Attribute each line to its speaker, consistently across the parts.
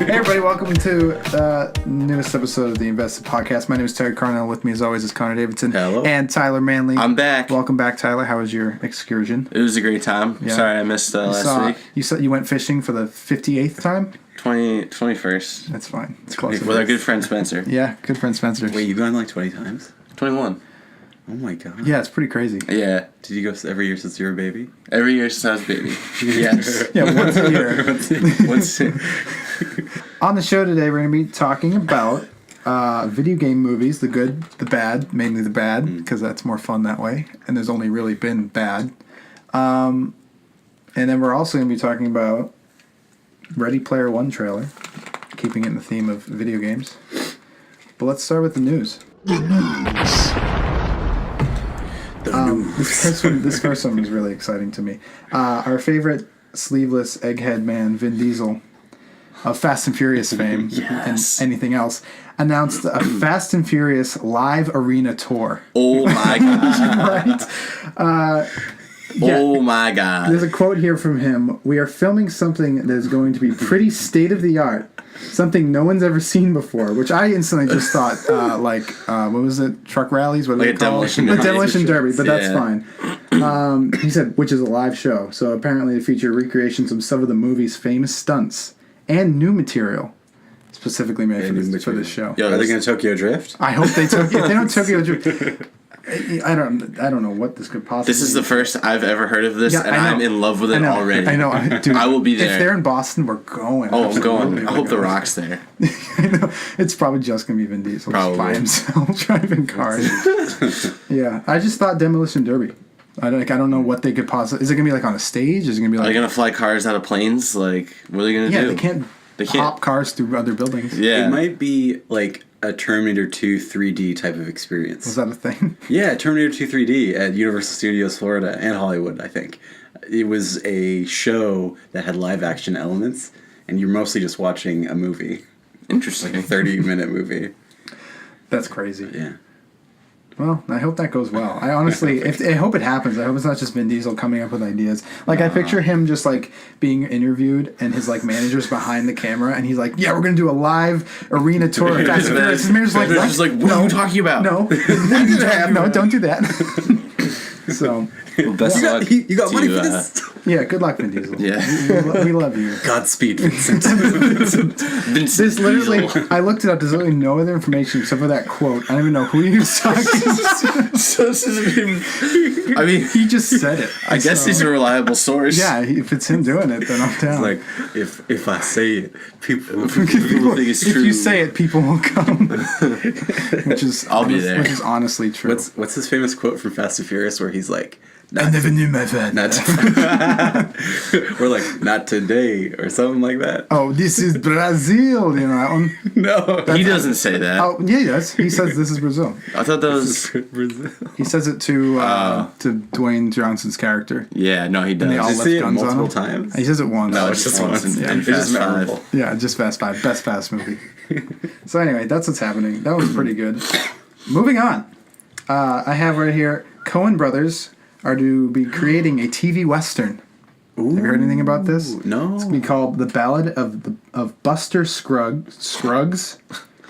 Speaker 1: everybody, welcome to the newest episode of the Invested Podcast. My name is Terry Carnell. With me, as always, is Connor Davidson.
Speaker 2: Hello.
Speaker 1: And Tyler Manley.
Speaker 3: I'm back.
Speaker 1: Welcome back, Tyler. How was your excursion?
Speaker 3: It was a great time.
Speaker 1: Yeah.
Speaker 3: Sorry I missed last week.
Speaker 1: You said you went fishing for the 58th time?
Speaker 3: 21st.
Speaker 1: That's fine. It's close.
Speaker 3: With our good friend Spencer.
Speaker 1: Yeah, good friend Spencer.
Speaker 2: Wait, you've gone like 20 times?
Speaker 3: 21.
Speaker 2: Oh my god.
Speaker 1: Yeah, it's pretty crazy.
Speaker 3: Yeah.
Speaker 2: Did you go every year since you were a baby?
Speaker 3: Every year since I was a baby. Yes.
Speaker 1: Yeah, once a year.
Speaker 3: Once
Speaker 1: On the show today, we're going to be talking about video game movies, the good, the bad, mainly the bad, because that's more fun that way. And there's only really been bad. And then we're also going to be talking about Ready Player One trailer, keeping it in the theme of video games. But let's start with the news. This first one was really exciting to me. Our favorite sleeveless egghead man, Vin Diesel, of Fast and Furious fame
Speaker 3: Yes.
Speaker 1: and anything else, announced a Fast and Furious live arena tour.
Speaker 3: Oh my god.
Speaker 1: Right?
Speaker 3: Oh my god.
Speaker 1: There's a quote here from him. "We are filming something that is going to be pretty state-of-the-art. Something no one's ever seen before," which I instantly just thought, what was it? Truck rallies? What
Speaker 3: Like a demolition derby.
Speaker 1: Demolition derby, but that's
Speaker 3: Yeah.
Speaker 1: fine. He said, which is a live show. So apparently it featured recreations of some of the movie's famous stunts and new material specifically made for this show.
Speaker 3: Yo,
Speaker 2: Are they going to Tokyo Drift?
Speaker 1: I hope they took. If they don't Tokyo Drift, I don't know what this could possibly.
Speaker 3: This is the first I've ever heard of this,
Speaker 1: Yeah,
Speaker 3: and
Speaker 1: I know.
Speaker 3: I'm in love with it already.
Speaker 1: I know. Dude,
Speaker 3: I will be there.
Speaker 1: If they're in Boston, we're going.
Speaker 3: Oh, I'm going.
Speaker 1: Absolutely,
Speaker 3: I
Speaker 1: we're
Speaker 3: hope The
Speaker 1: going.
Speaker 3: Rock's there.
Speaker 1: I know. It's probably just going to be Vin Diesel just by
Speaker 3: Probably.
Speaker 1: himself driving cars. Yeah. I just thought Demolition Derby. I don't know what they could possibly... Is it going to be like on a stage? Is it going to be
Speaker 3: Are
Speaker 1: like...
Speaker 3: they gonna fly cars out of planes? Like, what are they gonna do?
Speaker 1: They can't hop cars through other buildings.
Speaker 3: Yeah.
Speaker 2: It might be like a Terminator 2 3D type of experience.
Speaker 1: Was that a thing?
Speaker 2: Yeah, Terminator 2 3D at Universal Studios Florida and Hollywood, I think. It was a show that had live action elements, and you're mostly just watching a movie.
Speaker 3: Interesting.
Speaker 2: Like a 30-minute movie.
Speaker 1: That's crazy.
Speaker 2: Yeah.
Speaker 1: Well, I hope that goes well. I honestly, I hope it happens. I hope it's not just Vin Diesel coming up with ideas. Like, I picture him just, like, being interviewed, and his, like, manager's behind the camera, and he's like, yeah, we're going to do a live arena tour of Fast and Furious. His manager's like,
Speaker 3: Just like, what are you talking about?
Speaker 1: No. No, don't do that. So,
Speaker 3: Well, best luck.
Speaker 2: You got money
Speaker 3: to,
Speaker 2: for this?
Speaker 1: yeah, good luck, Vin Diesel.
Speaker 3: Yeah.
Speaker 1: We love you.
Speaker 2: Godspeed, Vincent.
Speaker 3: Vincent
Speaker 1: There's literally,
Speaker 3: Diesel.
Speaker 1: I looked it up, there's literally no other information except for that quote. I don't even know who he was talking to.
Speaker 3: So this is, I mean,
Speaker 1: He just said it.
Speaker 3: I guess he's a reliable source.
Speaker 1: Yeah, if it's him doing it, then I'm down.
Speaker 2: Like, if I say it, people
Speaker 3: People think it's
Speaker 1: if
Speaker 3: true.
Speaker 1: you say it, people will come. Which is
Speaker 3: I'll be there.
Speaker 1: Which is honestly true.
Speaker 2: What's his famous quote from Fast and Furious where he's like,
Speaker 1: I never knew my friend.
Speaker 2: not or like, not today, or something like that.
Speaker 1: Oh, this is Brazil. You know that one?
Speaker 2: No.
Speaker 3: He doesn't say that.
Speaker 1: Oh, yeah, yes. He says this is Brazil.
Speaker 3: I thought that was.
Speaker 2: Brazil.
Speaker 1: He says it to Dwayne Johnson's character.
Speaker 3: Yeah, no, he does.
Speaker 1: they all
Speaker 2: Does
Speaker 1: left
Speaker 2: he say it
Speaker 1: guns on
Speaker 2: multiple
Speaker 1: him.
Speaker 2: times?
Speaker 1: He says it once.
Speaker 2: No, it's just once.
Speaker 3: in
Speaker 2: It's just
Speaker 3: Fast Five.
Speaker 2: memorable.
Speaker 1: Yeah, just Fast Five. Best Fast movie. So anyway, that's what's happening. That was pretty good. Moving on. I have right here, Coen Brothers are to be creating a TV Western. Have you heard anything about this?
Speaker 2: No.
Speaker 1: It's going to be called The Ballad of Buster Scruggs. Scruggs?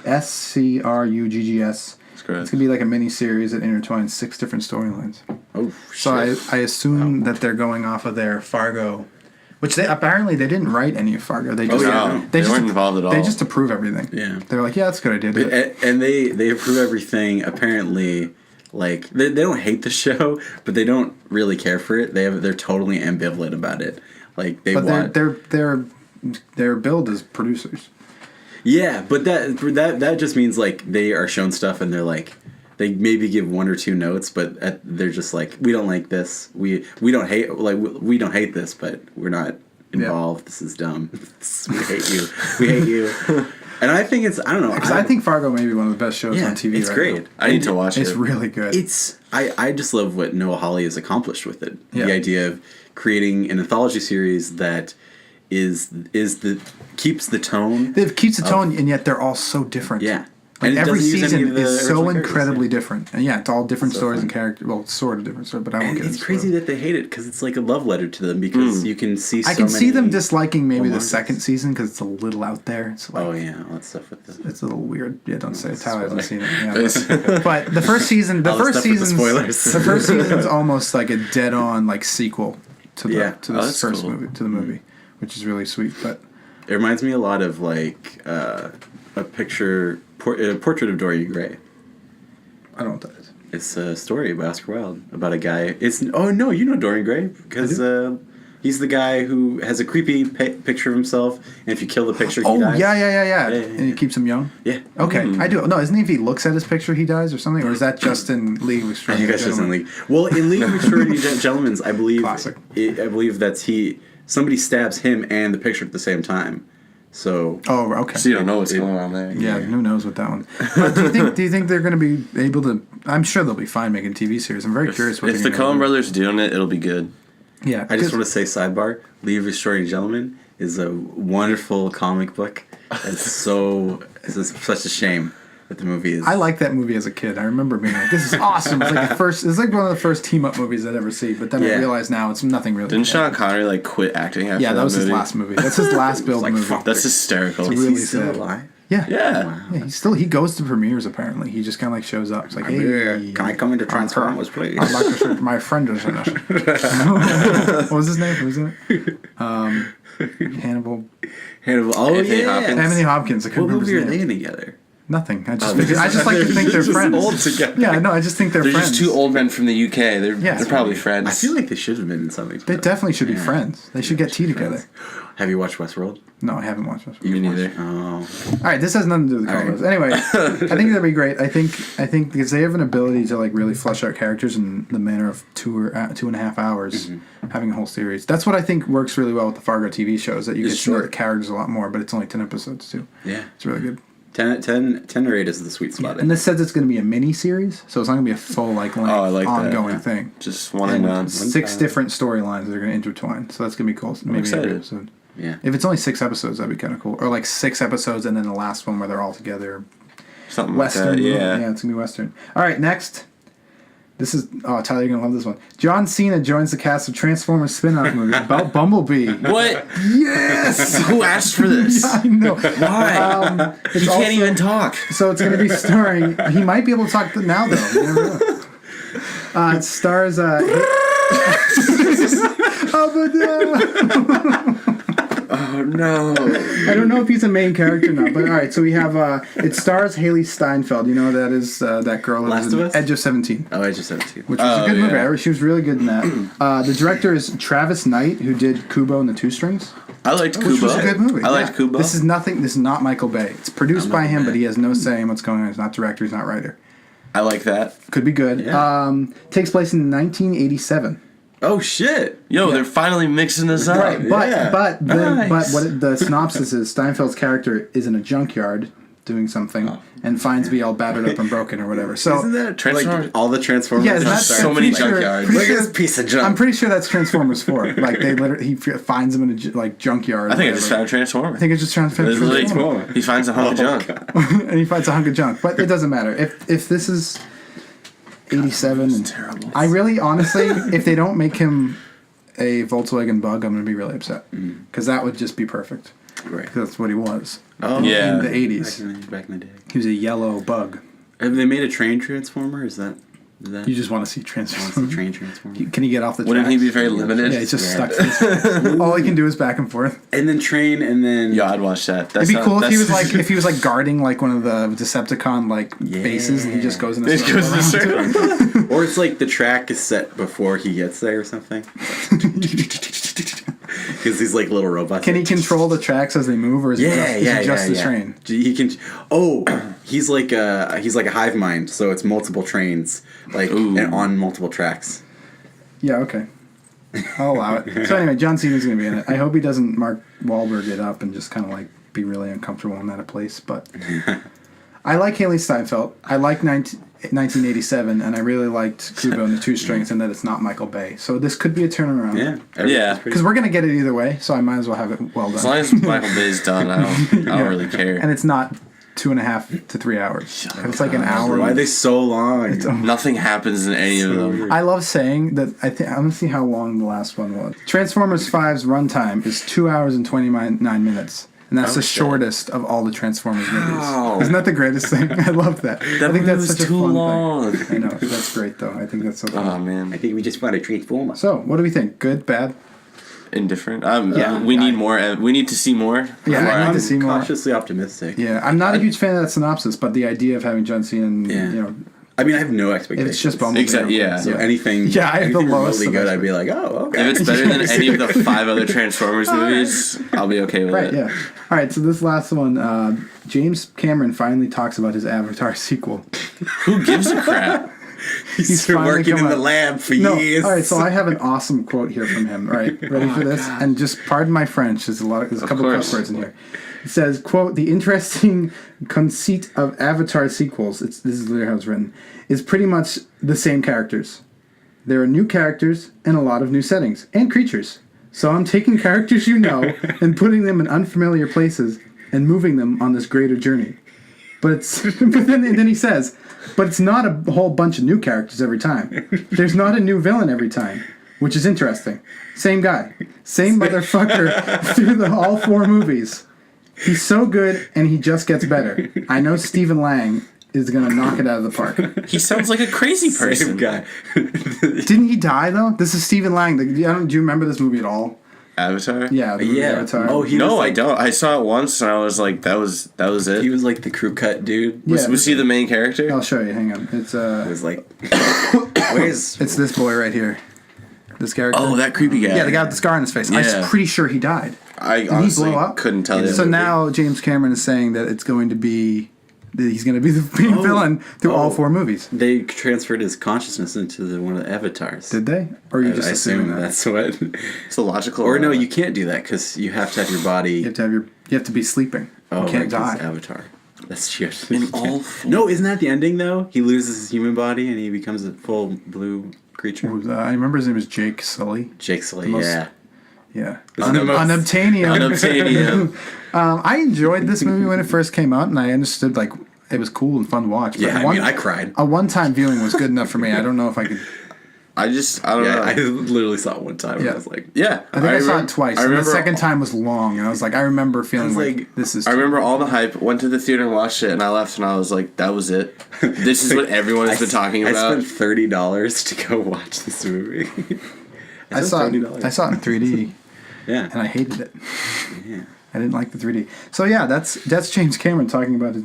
Speaker 1: Scruggs. It's going to be like a mini-series that intertwines 6 different storylines.
Speaker 2: Oh,
Speaker 1: So
Speaker 2: shit.
Speaker 1: I assume that they're going off of their Fargo, which they didn't write any of Fargo. They just
Speaker 3: No, they weren't involved at all.
Speaker 1: They just approve everything.
Speaker 2: Yeah.
Speaker 1: They're like, yeah, that's a good idea. Do it.
Speaker 2: And they approve everything. Apparently, like they don't hate the show, but they don't really care for it. They're totally ambivalent about it. Like they
Speaker 1: But
Speaker 2: want
Speaker 1: their build is producers.
Speaker 2: yeah, but that just means like they are shown stuff and they're like they maybe give 1 or 2 notes, but they're just like we don't like this. We don't hate we don't hate this, but we're not involved. Yeah. This is dumb. We hate you. We hate you. And I think I don't know.
Speaker 1: I think Fargo may be one of the best shows on TV.
Speaker 2: It's
Speaker 1: right
Speaker 2: great.
Speaker 1: now.
Speaker 3: I need to watch it.
Speaker 1: It's really good.
Speaker 2: I just love what Noah Hawley has accomplished with it.
Speaker 1: Yeah.
Speaker 2: The idea of creating an anthology series that keeps the tone.
Speaker 1: It keeps the tone, and yet they're all so different.
Speaker 2: Yeah.
Speaker 1: Like
Speaker 2: And it
Speaker 1: every
Speaker 2: doesn't use any
Speaker 1: season
Speaker 2: of the
Speaker 1: is so
Speaker 2: original characters,
Speaker 1: incredibly
Speaker 2: yeah.
Speaker 1: different, and yeah, it's all different
Speaker 2: So
Speaker 1: stories
Speaker 2: fun.
Speaker 1: and characters. Well, sort of different stories, but I won't
Speaker 2: And
Speaker 1: get
Speaker 2: it's
Speaker 1: into
Speaker 2: crazy
Speaker 1: it.
Speaker 2: that they hate it because it's like a love letter to them because you can see.
Speaker 1: I
Speaker 2: So
Speaker 1: can see
Speaker 2: many
Speaker 1: them disliking maybe the
Speaker 2: homages.
Speaker 1: second season because it's a little out there. It's like,
Speaker 2: Oh yeah, all that stuff with the.
Speaker 1: it's a little weird. Yeah, don't say it. Tyler hasn't seen
Speaker 3: Spoiler.
Speaker 1: it. Yeah, but the first season,
Speaker 2: All the stuff with the spoilers.
Speaker 1: the first season's almost like a dead-on like sequel to the
Speaker 2: Yeah.
Speaker 1: to the
Speaker 3: Oh, that's
Speaker 1: first
Speaker 3: cool.
Speaker 1: movie to the movie, which is really sweet. But
Speaker 2: It reminds me a lot of like a portrait of Dorian Gray.
Speaker 1: I don't know what that is.
Speaker 2: It's a story by Oscar Wilde about a guy. It's you know Dorian Gray because he's the guy who has a creepy picture of himself, and if you kill the picture, he
Speaker 1: Oh
Speaker 2: dies.
Speaker 1: yeah,
Speaker 2: yeah,
Speaker 1: and he
Speaker 2: yeah.
Speaker 1: keeps him young.
Speaker 2: Yeah.
Speaker 1: Okay, I do. No, isn't he? If he looks at his picture, he dies or something, or is that just in League of
Speaker 2: I think
Speaker 1: Extraordinary
Speaker 2: that's just in
Speaker 1: Gentlemen?
Speaker 2: League. Well, in League of Extraordinary Gentlemen's, I believe.
Speaker 1: Classic.
Speaker 2: I believe that's somebody stabs him and the picture at the same time. So.
Speaker 1: Oh, okay.
Speaker 3: So you don't know what's going on there.
Speaker 1: Yeah, who knows with that one? But do you think they're going to be able to? I'm sure they'll be fine making TV series. I'm very curious what
Speaker 3: If the
Speaker 1: they're gonna
Speaker 3: Coen
Speaker 1: do.
Speaker 3: brothers doing it, it'll be good.
Speaker 1: Yeah,
Speaker 2: I just want to say sidebar. League of Extraordinary Gentlemen is a wonderful comic book. It's such a shame that the movie is.
Speaker 1: I liked that movie as a kid. I remember being like, "This is awesome!" It's like it's like one of the first team up movies I'd ever see. But then I
Speaker 2: Yeah.
Speaker 1: realize now it's nothing really.
Speaker 3: Didn't Sean Connery like quit acting after
Speaker 1: Yeah, that was
Speaker 3: movie?
Speaker 1: his last movie. That's his last build
Speaker 2: like,
Speaker 1: movie.
Speaker 2: fuck.
Speaker 3: That's hysterical.
Speaker 1: It's
Speaker 2: is
Speaker 1: really
Speaker 2: he still
Speaker 1: sad.
Speaker 2: alive?
Speaker 1: Yeah.
Speaker 3: Yeah.
Speaker 1: Yeah, he goes to premieres apparently. He just kind of like shows up. It's like, hey,
Speaker 2: Can I come into Transformers, please?
Speaker 1: I'd like to shoot my friend is in it. What was his name? Who was it? Hannibal.
Speaker 2: Hannibal. Oh
Speaker 3: Anthony
Speaker 2: yeah.
Speaker 3: Hopkins.
Speaker 1: Anthony Hopkins. I couldn't
Speaker 2: What
Speaker 1: remember
Speaker 2: movie are
Speaker 1: his
Speaker 2: they
Speaker 1: name.
Speaker 2: in together?
Speaker 1: Nothing. I just
Speaker 2: They're
Speaker 1: like to think they're
Speaker 2: just
Speaker 1: friends.
Speaker 2: old together.
Speaker 1: Yeah, no, I just think they're
Speaker 3: They're
Speaker 1: friends.
Speaker 3: just two old men from the UK. They're probably friends.
Speaker 2: I feel like they should have been in something.
Speaker 1: They definitely should be
Speaker 2: Yeah.
Speaker 1: friends. They should get tea together.
Speaker 2: Have you watched Westworld?
Speaker 1: No, I haven't watched this.
Speaker 3: Me neither.
Speaker 2: Oh.
Speaker 1: All right, this has nothing to do with the
Speaker 2: All right.
Speaker 1: Colors. Anyway, I think that'd be great. I think because they have an ability to like really flesh out characters in the manner of 2.5 hours, having a whole series. That's what I think works really well with the Fargo TV shows. That you
Speaker 2: It's
Speaker 1: get to know the
Speaker 2: short.
Speaker 1: characters a lot more, but it's only 10 episodes too.
Speaker 2: Yeah.
Speaker 1: It's really good.
Speaker 2: 10 or 8 is the sweet spot.
Speaker 1: And this says it's going to be a mini series, so it's not going to be a full length
Speaker 3: Oh, I like that,
Speaker 1: ongoing
Speaker 3: yeah.
Speaker 1: thing.
Speaker 3: Just one and done.
Speaker 1: 6 different storylines that are going to intertwine. So that's going to be cool. Maybe every
Speaker 3: excited.
Speaker 1: episode.
Speaker 2: Yeah.
Speaker 1: If it's only 6 episodes, that'd be kind of cool. Or like 6 episodes and then the last one where they're all together.
Speaker 3: Something
Speaker 1: Western.
Speaker 3: like that. Yeah.
Speaker 1: Yeah, it's going to be Western. All right, next. This is... Oh, Tyler, you're going to love this one. John Cena joins the cast of Transformers spin-off movie about Bumblebee.
Speaker 3: What?
Speaker 1: Yes!
Speaker 3: Who asked for this?
Speaker 1: I know.
Speaker 3: Why?
Speaker 1: It's
Speaker 3: He
Speaker 1: also-
Speaker 3: can't even talk.
Speaker 1: So it's going to be starring... He might be able to talk now, though. You never know. It stars...
Speaker 3: Oh no.
Speaker 1: I don't know if he's a main character or not, but all right. So we have it stars Haley Steinfeld. You know that is that girl who
Speaker 2: Last
Speaker 1: was
Speaker 2: of
Speaker 1: in
Speaker 2: Us?
Speaker 1: Edge of 17,
Speaker 2: Oh, I just have two.
Speaker 1: which was a good
Speaker 3: yeah.
Speaker 1: movie. She was really good in that. The director is Travis Knight, who did Kubo and the Two Strings,
Speaker 3: I liked
Speaker 1: which
Speaker 3: Kubo.
Speaker 1: was a good movie.
Speaker 3: I liked Kubo.
Speaker 1: This is nothing. This is not Michael Bay. It's produced by him,
Speaker 2: Bay.
Speaker 1: but he has no say in what's going on. He's not director. He's not writer.
Speaker 3: I like that.
Speaker 1: Could be good.
Speaker 2: Yeah.
Speaker 1: Takes place in 1987.
Speaker 2: Oh shit!
Speaker 3: Yo, they're finally mixing this up.
Speaker 1: Right, but
Speaker 2: yeah.
Speaker 3: Nice.
Speaker 1: the synopsis is Steinfeld's character is in a junkyard doing something and finds to be all battered up and broken or whatever. So
Speaker 2: Isn't that
Speaker 3: Transformers-
Speaker 2: like all the Transformers?
Speaker 1: yeah,
Speaker 2: are
Speaker 1: that's
Speaker 3: so many junkyards.
Speaker 1: pretty
Speaker 2: Look
Speaker 1: sure-
Speaker 2: at this piece of junk.
Speaker 1: I'm pretty sure that's Transformers 4. Like they literally he finds him in a junkyard.
Speaker 3: I think I
Speaker 1: or
Speaker 3: just
Speaker 1: whatever.
Speaker 3: found Transformer.
Speaker 1: I think it's just Transformers.
Speaker 3: Literally, he finds a hunk of junk.
Speaker 1: And he finds a hunk of junk, but it doesn't matter if this is 87 and
Speaker 3: terrible.
Speaker 1: I really honestly, if they don't make him a Volkswagen Bug, I'm gonna be really upset because that would just be perfect.
Speaker 2: Right.
Speaker 1: 'Cause that's what he was.
Speaker 2: Oh,
Speaker 3: Yeah.
Speaker 1: In the 80s.
Speaker 2: Back in the day.
Speaker 1: He was a yellow bug.
Speaker 2: Have they made a train Transformer? Is that?
Speaker 1: You just want to see
Speaker 2: Wants the
Speaker 1: Transformers.
Speaker 2: train Transformer?
Speaker 1: Can he get off the tracks?
Speaker 3: Wouldn't he be very limited?
Speaker 1: Yeah, he's just
Speaker 2: Yeah.
Speaker 1: stuck to his tracks. All he can do is back and forth.
Speaker 2: And then train, and then
Speaker 3: Yeah, I'd watch that.
Speaker 1: It'd be cool if he was like guarding like one of the Decepticon like
Speaker 2: Yeah.
Speaker 1: bases and he just goes in a
Speaker 3: He
Speaker 1: circle
Speaker 3: goes in a
Speaker 1: around
Speaker 3: circle.
Speaker 1: it.
Speaker 2: or it's like the track is set before he gets there or something. Because these like little robots.
Speaker 1: Can he control the tracks as they move, or is it just the train?
Speaker 2: He can. Oh, he's like a hive mind. So it's multiple trains, like
Speaker 3: Ooh.
Speaker 2: and on multiple tracks.
Speaker 1: Yeah, okay. I'll allow it. So anyway, John Cena's gonna be in it. I hope he doesn't Mark Wahlberg it up and just kind of like be really uncomfortable in that place. But I like Haley Steinfeld. I like 1987, and I really liked Kubo and the Two Strings, and that it's not Michael Bay. So this could be a turnaround.
Speaker 2: Yeah.
Speaker 3: Yeah.
Speaker 1: Because we're gonna get it either way, so I might as well have it well done.
Speaker 3: As long as Michael Bay's done, I don't really care.
Speaker 1: And it's not 2.5 to 3 hours. It's like an hour.
Speaker 2: Why are they so long?
Speaker 3: Nothing happens in any of them.
Speaker 1: I love saying that. I'm gonna see how long the last one was. Transformers 5's runtime is 2 hours and 29 minutes, and that's the shortest of all the Transformers movies. Isn't that the greatest thing? I love that. I think that's such a
Speaker 3: too
Speaker 1: fun
Speaker 3: long.
Speaker 1: thing. I know that's great though. I think that's so fun.
Speaker 3: Oh man,
Speaker 2: I think we just found a Transformer.
Speaker 1: So, what do we think? Good, bad?
Speaker 3: indifferent. We need more. We need to see more.
Speaker 1: Yeah, I need to see more.
Speaker 2: Cautiously optimistic.
Speaker 1: Yeah, I'm not a huge fan of that synopsis, but the idea of having John Cena, and,
Speaker 2: I mean, I have no expectations.
Speaker 1: it's just Bumblebee.
Speaker 3: Exactly. Yeah.
Speaker 2: So anything,
Speaker 1: Yeah, I have the
Speaker 2: anything
Speaker 1: lowest
Speaker 2: remotely good,
Speaker 1: of
Speaker 2: I'd be like, oh, okay.
Speaker 3: If it's better than any of the 5 other Transformers movies, I'll be okay with
Speaker 1: Right,
Speaker 3: it.
Speaker 1: yeah. All right, so this last one, James Cameron finally talks about his Avatar sequel.
Speaker 3: Who gives a crap?
Speaker 2: He's been
Speaker 1: finally
Speaker 2: working
Speaker 1: come
Speaker 2: in the
Speaker 1: out.
Speaker 2: lab for
Speaker 1: No,
Speaker 2: years.
Speaker 1: all right, so I have an awesome quote here from him. All right, ready for this? And just pardon my French, there's a couple of cuss words in here. It says, quote, "The interesting conceit of Avatar sequels," this is literally how it's written, "is pretty much the same characters. There are new characters and a lot of new settings and creatures. So I'm taking characters you know and putting them in unfamiliar places and moving them on this greater journey." But then he says, "But it's not a whole bunch of new characters every time. There's not a new villain every time, which is interesting. Same guy, same motherfucker through all 4 movies. He's so good, and he just gets better. I know Stephen Lang is gonna knock it out of the park."
Speaker 3: He sounds like a crazy person.
Speaker 2: Same guy.
Speaker 1: Didn't he die though? This is Stephen Lang. Do you remember this movie at all?
Speaker 3: Avatar?
Speaker 1: Yeah, the movie Avatar.
Speaker 2: Oh, he
Speaker 3: No,
Speaker 2: was
Speaker 3: I
Speaker 2: like,
Speaker 3: don't. I saw it once, and I was like, that was it.
Speaker 2: He was like the crew cut dude.
Speaker 1: Yeah.
Speaker 3: Was he the main character?
Speaker 1: I'll show you. Hang on. It's
Speaker 2: It was like, where's
Speaker 1: it's this boy right here. This character.
Speaker 3: Oh, that creepy guy.
Speaker 1: Yeah, the guy with the scar on his face.
Speaker 3: Yeah.
Speaker 1: I'm pretty sure he died.
Speaker 3: I
Speaker 1: Did
Speaker 3: honestly
Speaker 1: he blow up?
Speaker 3: couldn't tell you.
Speaker 1: So now James Cameron is saying that it's going to be that he's going to be the main villain through all 4 movies.
Speaker 2: they transferred his consciousness into one of the avatars?
Speaker 1: Did they? Or are you
Speaker 2: I
Speaker 1: just assuming that?
Speaker 2: that's what.
Speaker 3: it's a logical.
Speaker 2: Or no, you can't do that because you have to have your body.
Speaker 1: You have to be sleeping. You can't die.
Speaker 2: Avatar. That's shit.
Speaker 3: In all 4.
Speaker 2: No, isn't that the ending though? He loses his human body and he becomes a full blue creature.
Speaker 1: I remember his name was Jake Sully.
Speaker 2: Jake Sully,
Speaker 1: most-
Speaker 2: yeah.
Speaker 1: Yeah.
Speaker 2: Unobtainium.
Speaker 1: Unobtainium. I enjoyed this movie when it first came out, and I understood like it was cool and fun to watch. But
Speaker 2: Yeah, I mean, I cried.
Speaker 1: A one-time viewing was good enough for me. I don't know if I could.
Speaker 3: I don't know.
Speaker 2: I literally saw it one time and I was like,
Speaker 3: Yeah,
Speaker 1: I think I saw it twice.
Speaker 3: I
Speaker 1: And the
Speaker 3: remember
Speaker 1: second time was long, and I was like, I remember feeling like this is.
Speaker 3: I remember all the hype. Went to the theater and watched it, and I left, and I was like, "That was it. This is what everyone has been talking about."
Speaker 2: I spent $30 to go watch this movie.
Speaker 1: I saw it in 3D,
Speaker 2: Yeah.
Speaker 1: and I hated it.
Speaker 2: Yeah.
Speaker 1: I didn't like the 3D. So yeah, that's James Cameron talking about his.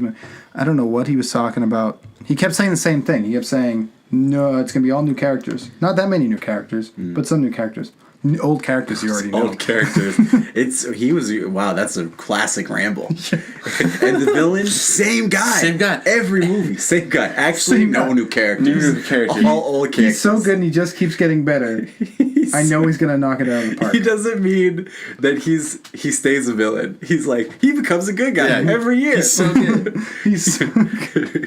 Speaker 1: I don't know what he was talking about. He kept saying the same thing. He kept saying, "No, it's gonna be all new characters. Not that many new characters, but some new characters. Old characters you already know."
Speaker 2: Old characters. Wow, that's a classic ramble. And the villain, same guy.
Speaker 3: Same guy.
Speaker 2: Every movie, same guy. Actually,
Speaker 1: Same
Speaker 2: no
Speaker 1: guy.
Speaker 2: new characters.
Speaker 3: New characters.
Speaker 2: All old characters.
Speaker 1: He's so good, and he just keeps getting better. I know he's gonna knock it out of the park.
Speaker 2: He doesn't mean that he stays a villain. He's like, he becomes a good guy every year.
Speaker 3: He's so good.
Speaker 1: He's so
Speaker 2: good.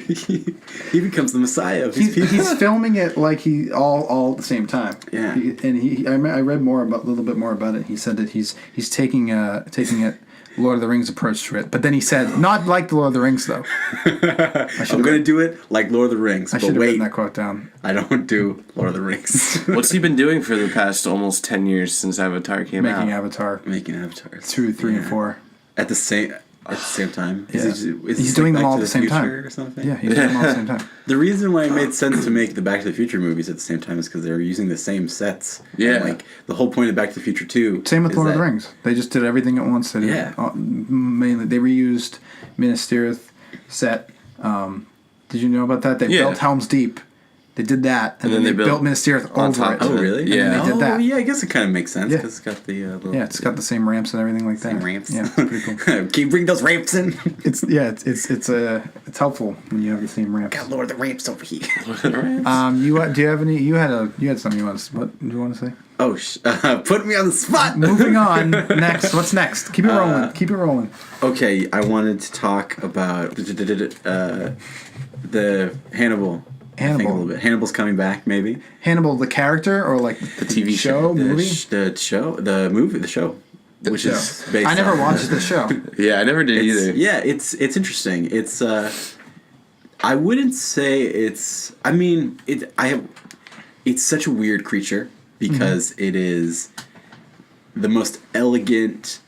Speaker 2: He becomes the messiah of these people.
Speaker 1: he's filming it like he all at the same time.
Speaker 2: Yeah.
Speaker 1: I read a little bit more about it. He said that he's taking it Lord of the Rings approach to it, but then he said not like the Lord of the Rings though.
Speaker 2: I'm gonna do it like Lord of the Rings.
Speaker 1: I should
Speaker 2: But
Speaker 1: have written
Speaker 2: wait,
Speaker 1: that quote down.
Speaker 2: I don't do Lord of the Rings.
Speaker 3: What's he been doing for the past almost 10 years since Avatar came out?
Speaker 1: Making Avatar
Speaker 2: Making avatars
Speaker 1: 2, 3, and 4.
Speaker 2: at the same time.
Speaker 1: Yeah.
Speaker 2: Is
Speaker 1: He's
Speaker 2: it
Speaker 1: doing
Speaker 2: like
Speaker 1: them
Speaker 2: Back
Speaker 1: all
Speaker 2: to
Speaker 1: at the same time.
Speaker 2: Future or something?
Speaker 1: Yeah, he's doing them all at the same time.
Speaker 2: The reason why it made sense to make the Back to the Future movies at the same time is because they were using the same sets.
Speaker 3: Yeah.
Speaker 2: And like the whole point of Back to the Future 2.
Speaker 1: Same with
Speaker 2: is
Speaker 1: Lord of the
Speaker 2: that-
Speaker 1: Rings. They just did everything at once. They did
Speaker 2: Yeah.
Speaker 1: mainly they reused Minas Tirith set. Did you know about that? They built Helm's Deep. They did that, and then they built Minas Tirith
Speaker 3: on
Speaker 1: over
Speaker 3: top
Speaker 1: it.
Speaker 3: of
Speaker 2: Oh, really?
Speaker 3: Yeah.
Speaker 1: And then they did that.
Speaker 2: Yeah, I guess it kind of makes sense
Speaker 1: Yeah.
Speaker 2: because it's got the little.
Speaker 1: Yeah, it's got the same ramps and everything like that.
Speaker 2: Same ramps.
Speaker 1: Yeah, it's pretty cool.
Speaker 2: Can you bring those ramps in?
Speaker 1: It's helpful when you have the same ramps.
Speaker 2: Got Lord of the Ramps over here.
Speaker 1: Do you have any? You had something you want to. What do you want to say?
Speaker 2: Oh, put me on the spot.
Speaker 1: Moving on. Next, what's next? Keep it rolling. Keep it rolling.
Speaker 2: Okay, I wanted to talk about the Hannibal. I think a little bit. Hannibal's coming back, maybe.
Speaker 1: Hannibal, the character, or like
Speaker 3: The TV
Speaker 1: show,
Speaker 3: show?
Speaker 1: movie?
Speaker 2: The show, the movie, the show. which is based.
Speaker 1: I never
Speaker 2: on-
Speaker 1: watched the show.
Speaker 3: Yeah, I never did either.
Speaker 2: Yeah, it's interesting. It's I wouldn't say it's. I mean, it's such a weird creature because it is the most elegant,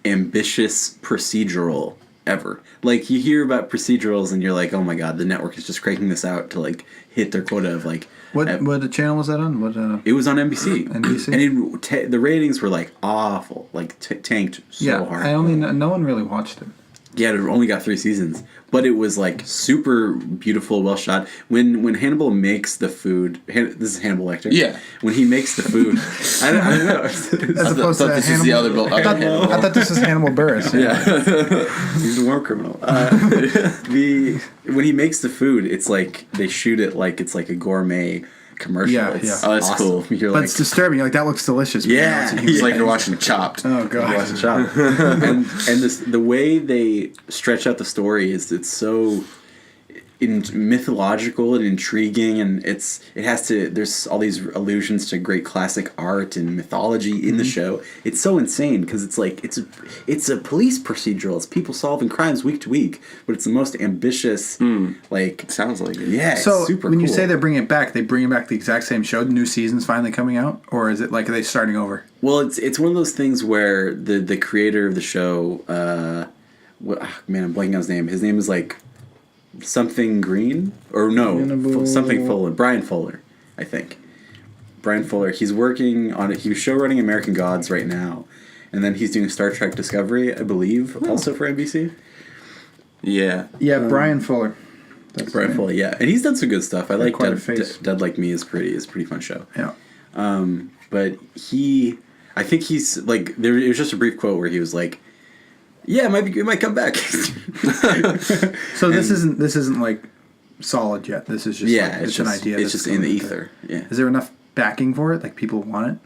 Speaker 2: ambitious procedural ever. Like, you hear about procedurals and you're like, oh my god, the network is just cranking this out to like hit their quota of like.
Speaker 1: What channel was that on?
Speaker 2: It was on NBC.
Speaker 1: NBC?
Speaker 2: And the ratings were like awful, like tanked so hard.
Speaker 1: No one really watched it.
Speaker 2: Yeah, it only got 3 seasons, but it was like super beautiful, well shot. When Hannibal makes the food, this is Hannibal Lecter.
Speaker 3: Yeah.
Speaker 2: When he makes the food, I don't know.
Speaker 1: As opposed to
Speaker 3: this is the other Bill.
Speaker 1: I thought this was Hannibal Buress.
Speaker 2: He's a war criminal. When he makes the food, it's like they shoot it like it's like a gourmet commercial.
Speaker 1: Yeah,
Speaker 2: It's
Speaker 3: Oh, that's
Speaker 2: awesome.
Speaker 3: cool.
Speaker 2: You're
Speaker 1: But
Speaker 2: like,
Speaker 1: it's disturbing. You're like, that looks delicious. but
Speaker 2: Yeah.
Speaker 1: you know,
Speaker 3: It's like you're watching Chopped.
Speaker 1: oh god.
Speaker 2: watch the shop. and the way they stretch out the story is it's so mythological and intriguing, and there's all these allusions to great classic art and mythology in the show. It's so insane because it's like it's a police procedural. It's people solving crimes week to week, but it's the most ambitious. Like,
Speaker 3: Sounds like it.
Speaker 2: yeah, it's
Speaker 1: So
Speaker 2: super
Speaker 1: when you
Speaker 2: cool.
Speaker 1: say they're bringing it back, they bring back the exact same show. New season's finally coming out, or is it like are they starting over?
Speaker 2: Well, it's one of those things where the creator of the show, man, I'm blanking on his name. His name is like something Green, or no, something Fuller. Brian Fuller, I think. Brian Fuller. He's working on it. He was show running American Gods right now, and then he's doing Star Trek Discovery, I believe, also for NBC.
Speaker 3: Yeah.
Speaker 1: Yeah, Brian Fuller. That's
Speaker 2: Brian
Speaker 1: his name.
Speaker 2: Fuller, yeah, and he's done some good stuff. I like
Speaker 1: quite a
Speaker 2: Dead,
Speaker 1: face.
Speaker 2: Dead Like Me is pretty fun show.
Speaker 1: Yeah.
Speaker 2: But I think he's like it was just a brief quote where he was like, "Yeah, it might come back."
Speaker 1: So this isn't like solid yet. This is just
Speaker 2: Yeah,
Speaker 1: like, it's an idea.
Speaker 2: It's
Speaker 1: that's
Speaker 2: just in the
Speaker 1: going out
Speaker 2: ether. Yeah,
Speaker 1: there. Is there enough backing for it? Like people want it?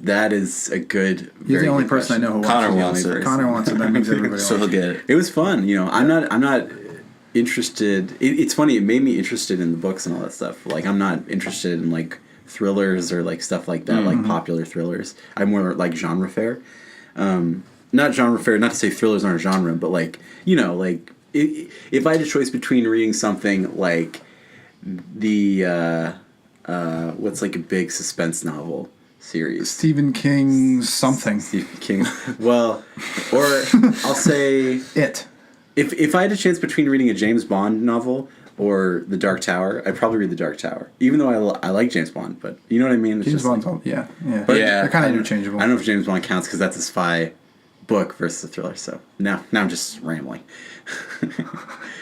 Speaker 2: that is a good.
Speaker 1: You're
Speaker 2: very
Speaker 1: the only
Speaker 2: good
Speaker 1: person
Speaker 2: question.
Speaker 1: I know who
Speaker 3: Connor
Speaker 1: wants
Speaker 3: wants
Speaker 1: it.
Speaker 3: it.
Speaker 1: Connor wants it. That means everybody
Speaker 3: So
Speaker 1: wants
Speaker 3: he'll
Speaker 1: it.
Speaker 3: get it.
Speaker 2: It was fun. You know, I'm not interested. It's funny. It made me interested in the books and all that stuff. Like, I'm not interested in like thrillers or like stuff like that, like popular thrillers. I'm more like genre fair. Not genre fair. Not to say thrillers aren't a genre, but like, you know, like if I had a choice between reading something like the what's like a big suspense novel series.
Speaker 1: Stephen King something.
Speaker 2: Stephen King. Well, or I'll say
Speaker 1: It.
Speaker 2: if I had a chance between reading a James Bond novel or The Dark Tower, I'd probably read The Dark Tower. Even though I like James Bond, but you know what I mean? It's
Speaker 1: James
Speaker 2: just
Speaker 1: Bond's
Speaker 2: like,
Speaker 1: all, yeah.
Speaker 3: Yeah.
Speaker 1: They're kind of interchangeable.
Speaker 2: I don't know if James Bond counts because that's a spy book versus a thriller. So now I'm just rambling.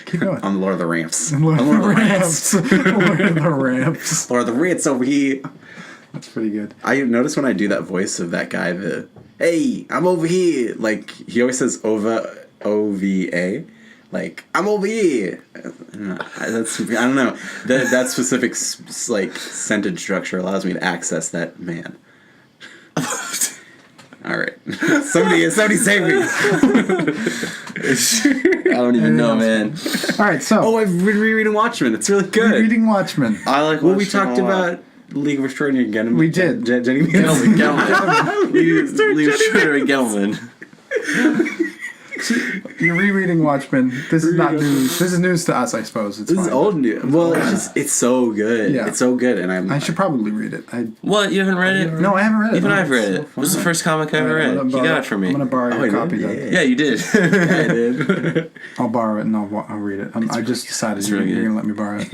Speaker 1: Keep going.
Speaker 2: On the Lord of the Ramps.
Speaker 1: Lord of
Speaker 2: On
Speaker 1: the Ramps. Lord of the Ramps.
Speaker 2: Lord of the Ramps over here.
Speaker 1: That's pretty good.
Speaker 2: I notice when I do that voice of that guy, hey, I'm over here. Like, he always says OVA. Like, I'm over here. That's, I don't know. That specific like sentence structure allows me to access that man. All right, somebody save me.
Speaker 3: I don't even know, man.
Speaker 1: All right, so
Speaker 2: Oh, I've been rereading Watchmen. It's really good.
Speaker 1: reading Watchmen.
Speaker 3: I like
Speaker 2: Well, we
Speaker 3: Watchmen
Speaker 2: talked
Speaker 3: a lot.
Speaker 2: about League of Extraordinary Gentlemen.
Speaker 1: We did.
Speaker 2: Jenny
Speaker 3: Gelman. Leave Shredder and Gelman.
Speaker 1: You're rereading Watchmen. This is not news. This is news to us, I suppose. It's
Speaker 2: This is
Speaker 1: fine.
Speaker 2: old news. Well, it's so good.
Speaker 1: Yeah.
Speaker 2: It's so good, and
Speaker 1: I should probably read it.
Speaker 3: What? You haven't read it?
Speaker 1: No, I haven't read it.
Speaker 3: Even
Speaker 1: No,
Speaker 3: I've read
Speaker 2: so
Speaker 3: it. It was the first comic I ever read. You got it from me.
Speaker 1: I'm gonna borrow
Speaker 2: Oh,
Speaker 1: your
Speaker 2: I
Speaker 1: copy
Speaker 2: did?
Speaker 1: then.
Speaker 3: Yeah, you did.
Speaker 2: Yeah, I did.
Speaker 1: I'll borrow it and I'll read it. I just decided
Speaker 3: It's
Speaker 1: you're
Speaker 3: really good.
Speaker 1: gonna let me borrow it.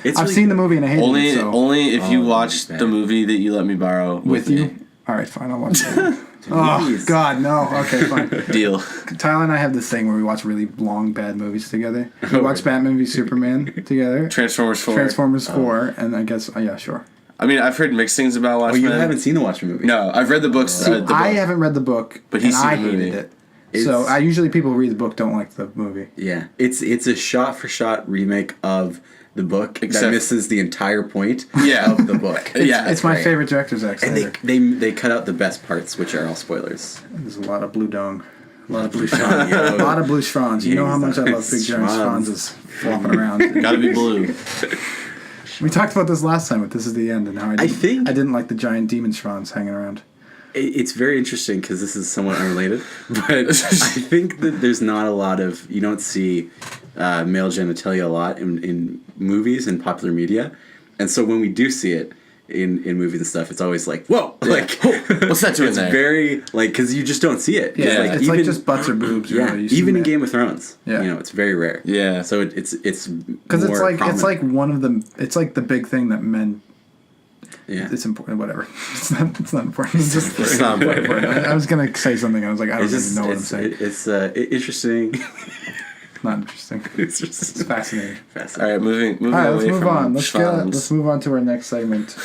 Speaker 2: It's
Speaker 1: I've
Speaker 2: really
Speaker 1: seen the
Speaker 2: good.
Speaker 1: movie and I hate it. So
Speaker 3: Only if you
Speaker 2: Oh,
Speaker 3: watch
Speaker 2: man.
Speaker 3: the movie that you let me borrow
Speaker 1: with
Speaker 3: me.
Speaker 1: you. All right, fine. I'll watch it. Oh
Speaker 2: Please.
Speaker 1: God, no. Okay, fine.
Speaker 3: Deal.
Speaker 1: Tyler and I have this thing where we watch really long, bad movies together. We watch Batman v Superman together.
Speaker 3: Transformers 4.
Speaker 1: Transformers 4, and I guess yeah, sure.
Speaker 3: I mean, I've heard mixed things about
Speaker 2: Oh,
Speaker 3: Watchmen.
Speaker 2: you haven't seen the Watchmen movie?
Speaker 3: No, I've read the books. the book.
Speaker 1: I haven't read the book,
Speaker 3: But he's
Speaker 1: and
Speaker 3: seen
Speaker 1: I
Speaker 3: the movie.
Speaker 1: hated it. So I usually people who read the book don't like the movie.
Speaker 2: Yeah, it's a shot-for-shot remake of the book
Speaker 3: Except-
Speaker 2: that misses the entire point
Speaker 3: Yeah.
Speaker 2: of the book.
Speaker 3: Yeah,
Speaker 1: It's my
Speaker 2: great.
Speaker 1: favorite director's act.
Speaker 2: And
Speaker 1: ever.
Speaker 2: they cut out the best parts, which are all spoilers.
Speaker 1: There's a lot of blue dong. A lot of blue
Speaker 2: Schwan,
Speaker 1: schwanz.
Speaker 2: yo.
Speaker 1: A lot of blue schwanz. You know how much I love big giant
Speaker 2: Schwanz.
Speaker 1: schwanzes flopping around.
Speaker 3: Gotta be blue.
Speaker 1: We talked about this last time, but this is the end, and how I
Speaker 2: think-
Speaker 1: I didn't like the giant demon schwanz hanging around.
Speaker 2: It's very interesting because this is somewhat unrelated, but I think that there's not a lot of, you don't see male genitalia a lot in movies and popular media, and so when we do see it in movies and stuff, it's always like, whoa, like
Speaker 3: what's that doing there?
Speaker 2: It's very like, because you just don't see it.
Speaker 1: Yeah,
Speaker 2: it's
Speaker 1: it's like just butts or boobs.
Speaker 2: Yeah,
Speaker 1: really.
Speaker 2: even in Game of Thrones,
Speaker 1: Yeah.
Speaker 2: it's very rare.
Speaker 3: Yeah,
Speaker 2: so it's
Speaker 1: because it's like one of the, it's like the big thing that men.
Speaker 2: Yeah,
Speaker 1: it's important. Whatever. It's not important. It's just
Speaker 3: it's not important.
Speaker 1: I was gonna say something. I was like, I don't even know what I'm saying.
Speaker 2: It's interesting.
Speaker 1: Not interesting. It's fascinating.
Speaker 3: All right, moving
Speaker 1: All right,
Speaker 3: away
Speaker 1: let's move
Speaker 3: from
Speaker 1: on.
Speaker 3: schwans.
Speaker 1: Let's move on to our next segment.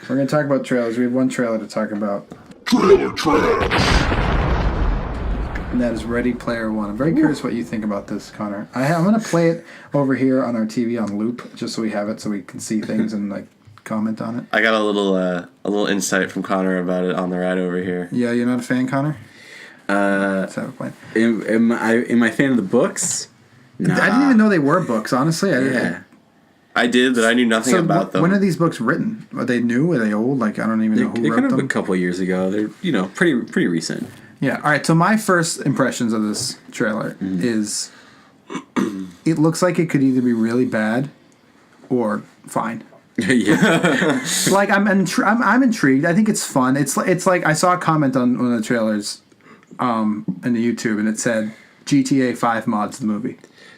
Speaker 1: We're gonna talk about trailers. We have one trailer to talk about.
Speaker 4: Trailer trash.
Speaker 1: And that is Ready Player One. I'm very curious what you think about this, Connor. I'm gonna play it over here on our TV on loop, just so we have it, so we can see things and like comment on it.
Speaker 3: I got a little insight from Connor about it on the ride over here.
Speaker 1: Yeah, you're not a fan, Connor? Let's have a plan.
Speaker 2: Am I a fan of the books? Nah.
Speaker 1: I didn't even know they were books, honestly.
Speaker 3: I did, but I knew nothing about them.
Speaker 1: When are these books written? Are they new? Are they old? Like, I don't even know who
Speaker 2: They're
Speaker 1: wrote
Speaker 2: kind of
Speaker 1: them.
Speaker 2: a couple of years ago. They're pretty recent.
Speaker 1: Yeah. All right. So my first impressions of this trailer is, it looks like it could either be really bad, or fine.
Speaker 2: Yeah.
Speaker 1: Like I'm intrigued. I think it's fun. It's like I saw a comment on one of the trailers, in the YouTube, and it said GTA 5 mods the movie.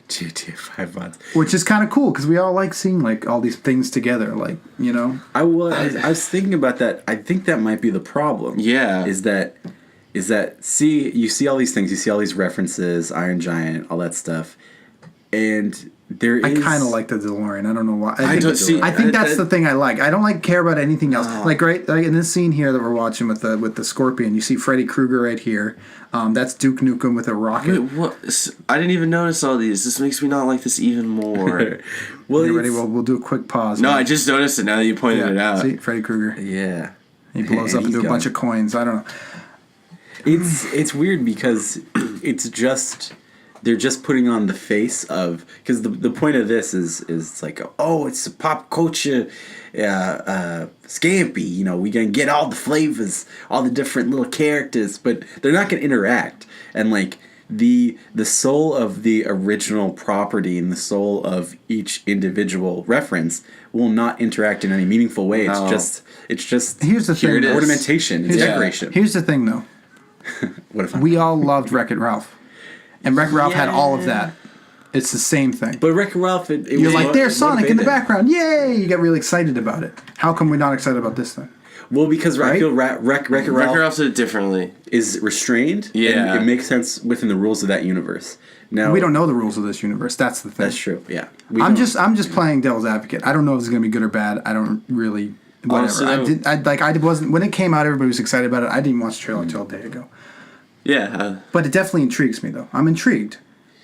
Speaker 2: GTA 5 mods,
Speaker 1: Which is kind of cool because we all like seeing like all these things together. Like,
Speaker 2: I was thinking about that. I think that might be the problem.
Speaker 3: Yeah.
Speaker 2: Is that you see all these things, you see all these references, Iron Giant, all that stuff, and
Speaker 1: I kind of like the DeLorean. I don't know why. I think
Speaker 3: I
Speaker 1: that's the thing I like. I don't care about anything else. Like in this scene here that we're watching with the Scorpion, you see Freddy Krueger right here. That's Duke Nukem with a rocket.
Speaker 3: Wait, what? I didn't even notice all these. This makes me not like this even more.
Speaker 2: Well,
Speaker 1: you ready? We'll do a quick pause.
Speaker 3: No, I just noticed it now that you pointed it out.
Speaker 1: See, Freddy Krueger.
Speaker 2: Yeah.
Speaker 1: He blows up into a bunch of coins. I don't know.
Speaker 2: It's weird because it's just, they're just putting on the face of, because the point of this is like, oh, it's a pop culture Scampy, we gonna get all the flavors, all the different little characters, but they're not gonna interact. And like the soul of the original property and the soul of each individual reference will not interact in any meaningful way.
Speaker 3: No.
Speaker 2: It's just
Speaker 1: Here's the thing.
Speaker 2: ornamentation, it's decoration.
Speaker 1: Here's the thing, though.
Speaker 2: What if
Speaker 1: We all loved Wreck-It Ralph, and Wreck-It Ralph had all of that. It's the same thing.
Speaker 2: But Wreck-It Ralph,
Speaker 1: You're like, there's Sonic in the background. Yay! You get really excited about it. How come we're not excited about this thing?
Speaker 2: Well, because I
Speaker 1: Right?
Speaker 2: feel Wreck-It
Speaker 3: Wreck-It
Speaker 2: Ralph
Speaker 3: Ralph did it differently.
Speaker 2: is restrained.
Speaker 3: Yeah.
Speaker 2: And it makes sense within the rules of that universe. Now
Speaker 1: We don't know the rules of this universe. That's the thing.
Speaker 2: That's true. Yeah.
Speaker 1: I'm just playing devil's advocate. I don't know if it's gonna be good or bad. I don't really. Whatever.
Speaker 3: Honestly,
Speaker 1: I wasn't when it came out. Everybody was excited about it. I didn't watch the trailer until a day ago.
Speaker 3: Yeah.
Speaker 1: But it definitely intrigues me, though. I'm intrigued.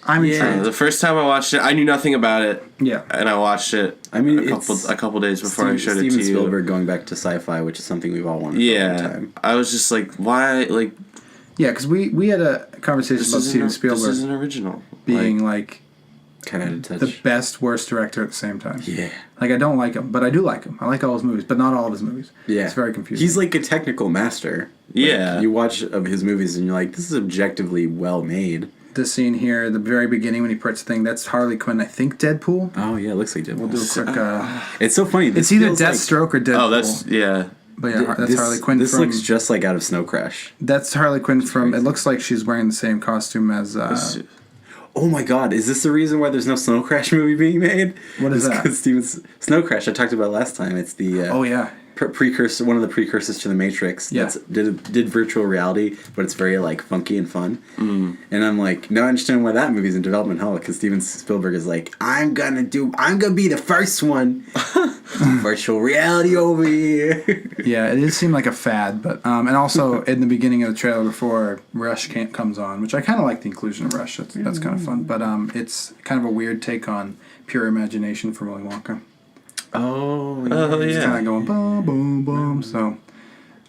Speaker 3: The first time I watched it, I knew nothing about it.
Speaker 1: Yeah.
Speaker 3: And I watched it.
Speaker 2: I mean,
Speaker 3: a couple days before I showed it to
Speaker 2: Steven
Speaker 3: you.
Speaker 2: Spielberg going back to sci-fi, which is something we've all wanted for a long time.
Speaker 3: I was just like, why? Like,
Speaker 1: Yeah, because we had a conversation about Steven
Speaker 3: this
Speaker 1: Spielberg
Speaker 3: isn't original.
Speaker 1: being like
Speaker 2: Kind of
Speaker 1: the
Speaker 2: touch.
Speaker 1: best, worst director at the same time.
Speaker 2: Yeah.
Speaker 1: Like, I don't like him, but I do like him. I like all his movies, but not all of his movies.
Speaker 2: Yeah.
Speaker 1: It's very confusing.
Speaker 2: He's like a technical master.
Speaker 3: Yeah.
Speaker 2: You watch of his movies and you're like, this is objectively well made.
Speaker 1: This scene here, at the very beginning when he puts the thing, that's Harley Quinn, I think Deadpool.
Speaker 2: Oh yeah, it looks like Deadpool.
Speaker 1: We'll do a quick.
Speaker 2: It's so funny. This
Speaker 1: It's either
Speaker 2: feels like-
Speaker 1: Deathstroke or Deadpool.
Speaker 3: Oh, that's yeah.
Speaker 1: But yeah, that's Harley Quinn
Speaker 2: This
Speaker 1: from.
Speaker 2: looks just like out of Snow Crash.
Speaker 1: That's Harley Quinn from. It looks like she's wearing the same costume as.
Speaker 2: Oh my God! Is this the reason why there's no Snow Crash movie being made?
Speaker 1: What is
Speaker 2: It's
Speaker 1: that?
Speaker 2: 'cause Steven's Snow Crash. I talked about last time. It's the
Speaker 1: Oh yeah.
Speaker 2: precursor, one of the precursors to the Matrix.
Speaker 1: Yeah.
Speaker 2: That's did virtual reality, but it's very like funky and fun. And I'm like, now I understand why that movie's in development hell, because Steven Spielberg is like, I'm gonna be the first one. Virtual reality over here.
Speaker 1: Yeah, it did seem like a fad, but and also in the beginning of the trailer before Rush comes on, which I kind of like the inclusion of Rush. That's kind of fun, but it's kind of a weird take on Pure Imagination from Willy Wonka.
Speaker 2: Oh
Speaker 1: It's
Speaker 3: yeah.
Speaker 1: kind of going boom, boom, boom. So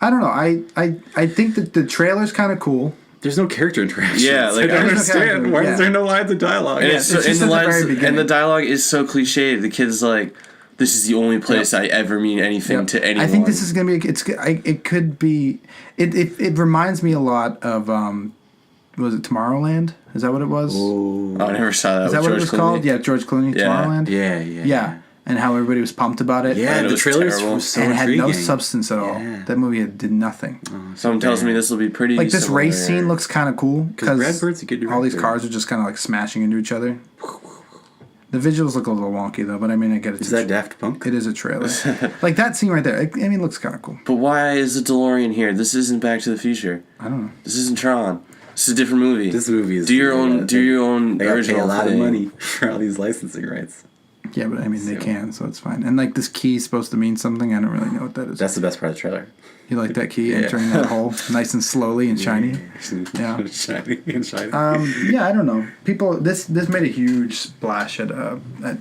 Speaker 1: I don't know. I think that the trailer's kind of cool.
Speaker 2: There's no character interaction.
Speaker 3: Yeah, like,
Speaker 2: I don't
Speaker 1: there's no character,
Speaker 2: understand. Why
Speaker 1: yeah.
Speaker 2: is there no lines of dialogue?
Speaker 3: And,
Speaker 1: Yeah,
Speaker 3: it's
Speaker 1: it's just
Speaker 3: and, the
Speaker 1: at the
Speaker 3: lines,
Speaker 1: very beginning.
Speaker 3: and the dialogue is so cliched. The kid's like, this is the only place I ever mean anything to anyone.
Speaker 1: I think this is gonna be. It could be. It reminds me a lot of. Was it Tomorrowland? Is that what it was?
Speaker 3: Oh, I never saw that.
Speaker 1: Is that what it was called? Yeah, George Clooney.
Speaker 3: Yeah.
Speaker 1: Tomorrowland.
Speaker 2: Yeah.
Speaker 1: And how everybody was pumped about it.
Speaker 2: Yeah,
Speaker 3: And it
Speaker 2: the
Speaker 3: was
Speaker 2: trailers
Speaker 3: terrible.
Speaker 2: were so
Speaker 1: And it had
Speaker 2: intriguing.
Speaker 1: no substance at all.
Speaker 2: Yeah.
Speaker 1: That movie did nothing.
Speaker 3: Someone tells me this will be pretty.
Speaker 1: Like this
Speaker 3: similar.
Speaker 1: race scene looks kind of cool because
Speaker 2: Brad Bird's a good
Speaker 1: all these
Speaker 2: director.
Speaker 1: cars are just kind of like smashing into each other. The visuals look a little wonky though, but I mean I get it.
Speaker 2: Is that Daft Punk?
Speaker 1: It is a trailer. Like that scene right there. I mean, it looks kind of cool.
Speaker 3: But why is the DeLorean here? This isn't Back to the Future.
Speaker 1: I don't know.
Speaker 3: This isn't Tron. This is a different movie.
Speaker 2: This movie is.
Speaker 3: Do your own. Do your own
Speaker 2: They gotta pay
Speaker 3: original
Speaker 2: a lot
Speaker 3: thing.
Speaker 2: of money for all these licensing rights.
Speaker 1: Yeah, but I mean they
Speaker 2: So-
Speaker 1: can, so it's fine. And like this key is supposed to mean something. I don't really know what that is.
Speaker 2: That's the best part of the trailer.
Speaker 1: You like that key
Speaker 2: Yeah.
Speaker 1: entering that hole, nice and slowly and shiny. Yeah.
Speaker 2: Shiny and shiny.
Speaker 1: Yeah, I don't know. People, this made a huge splash at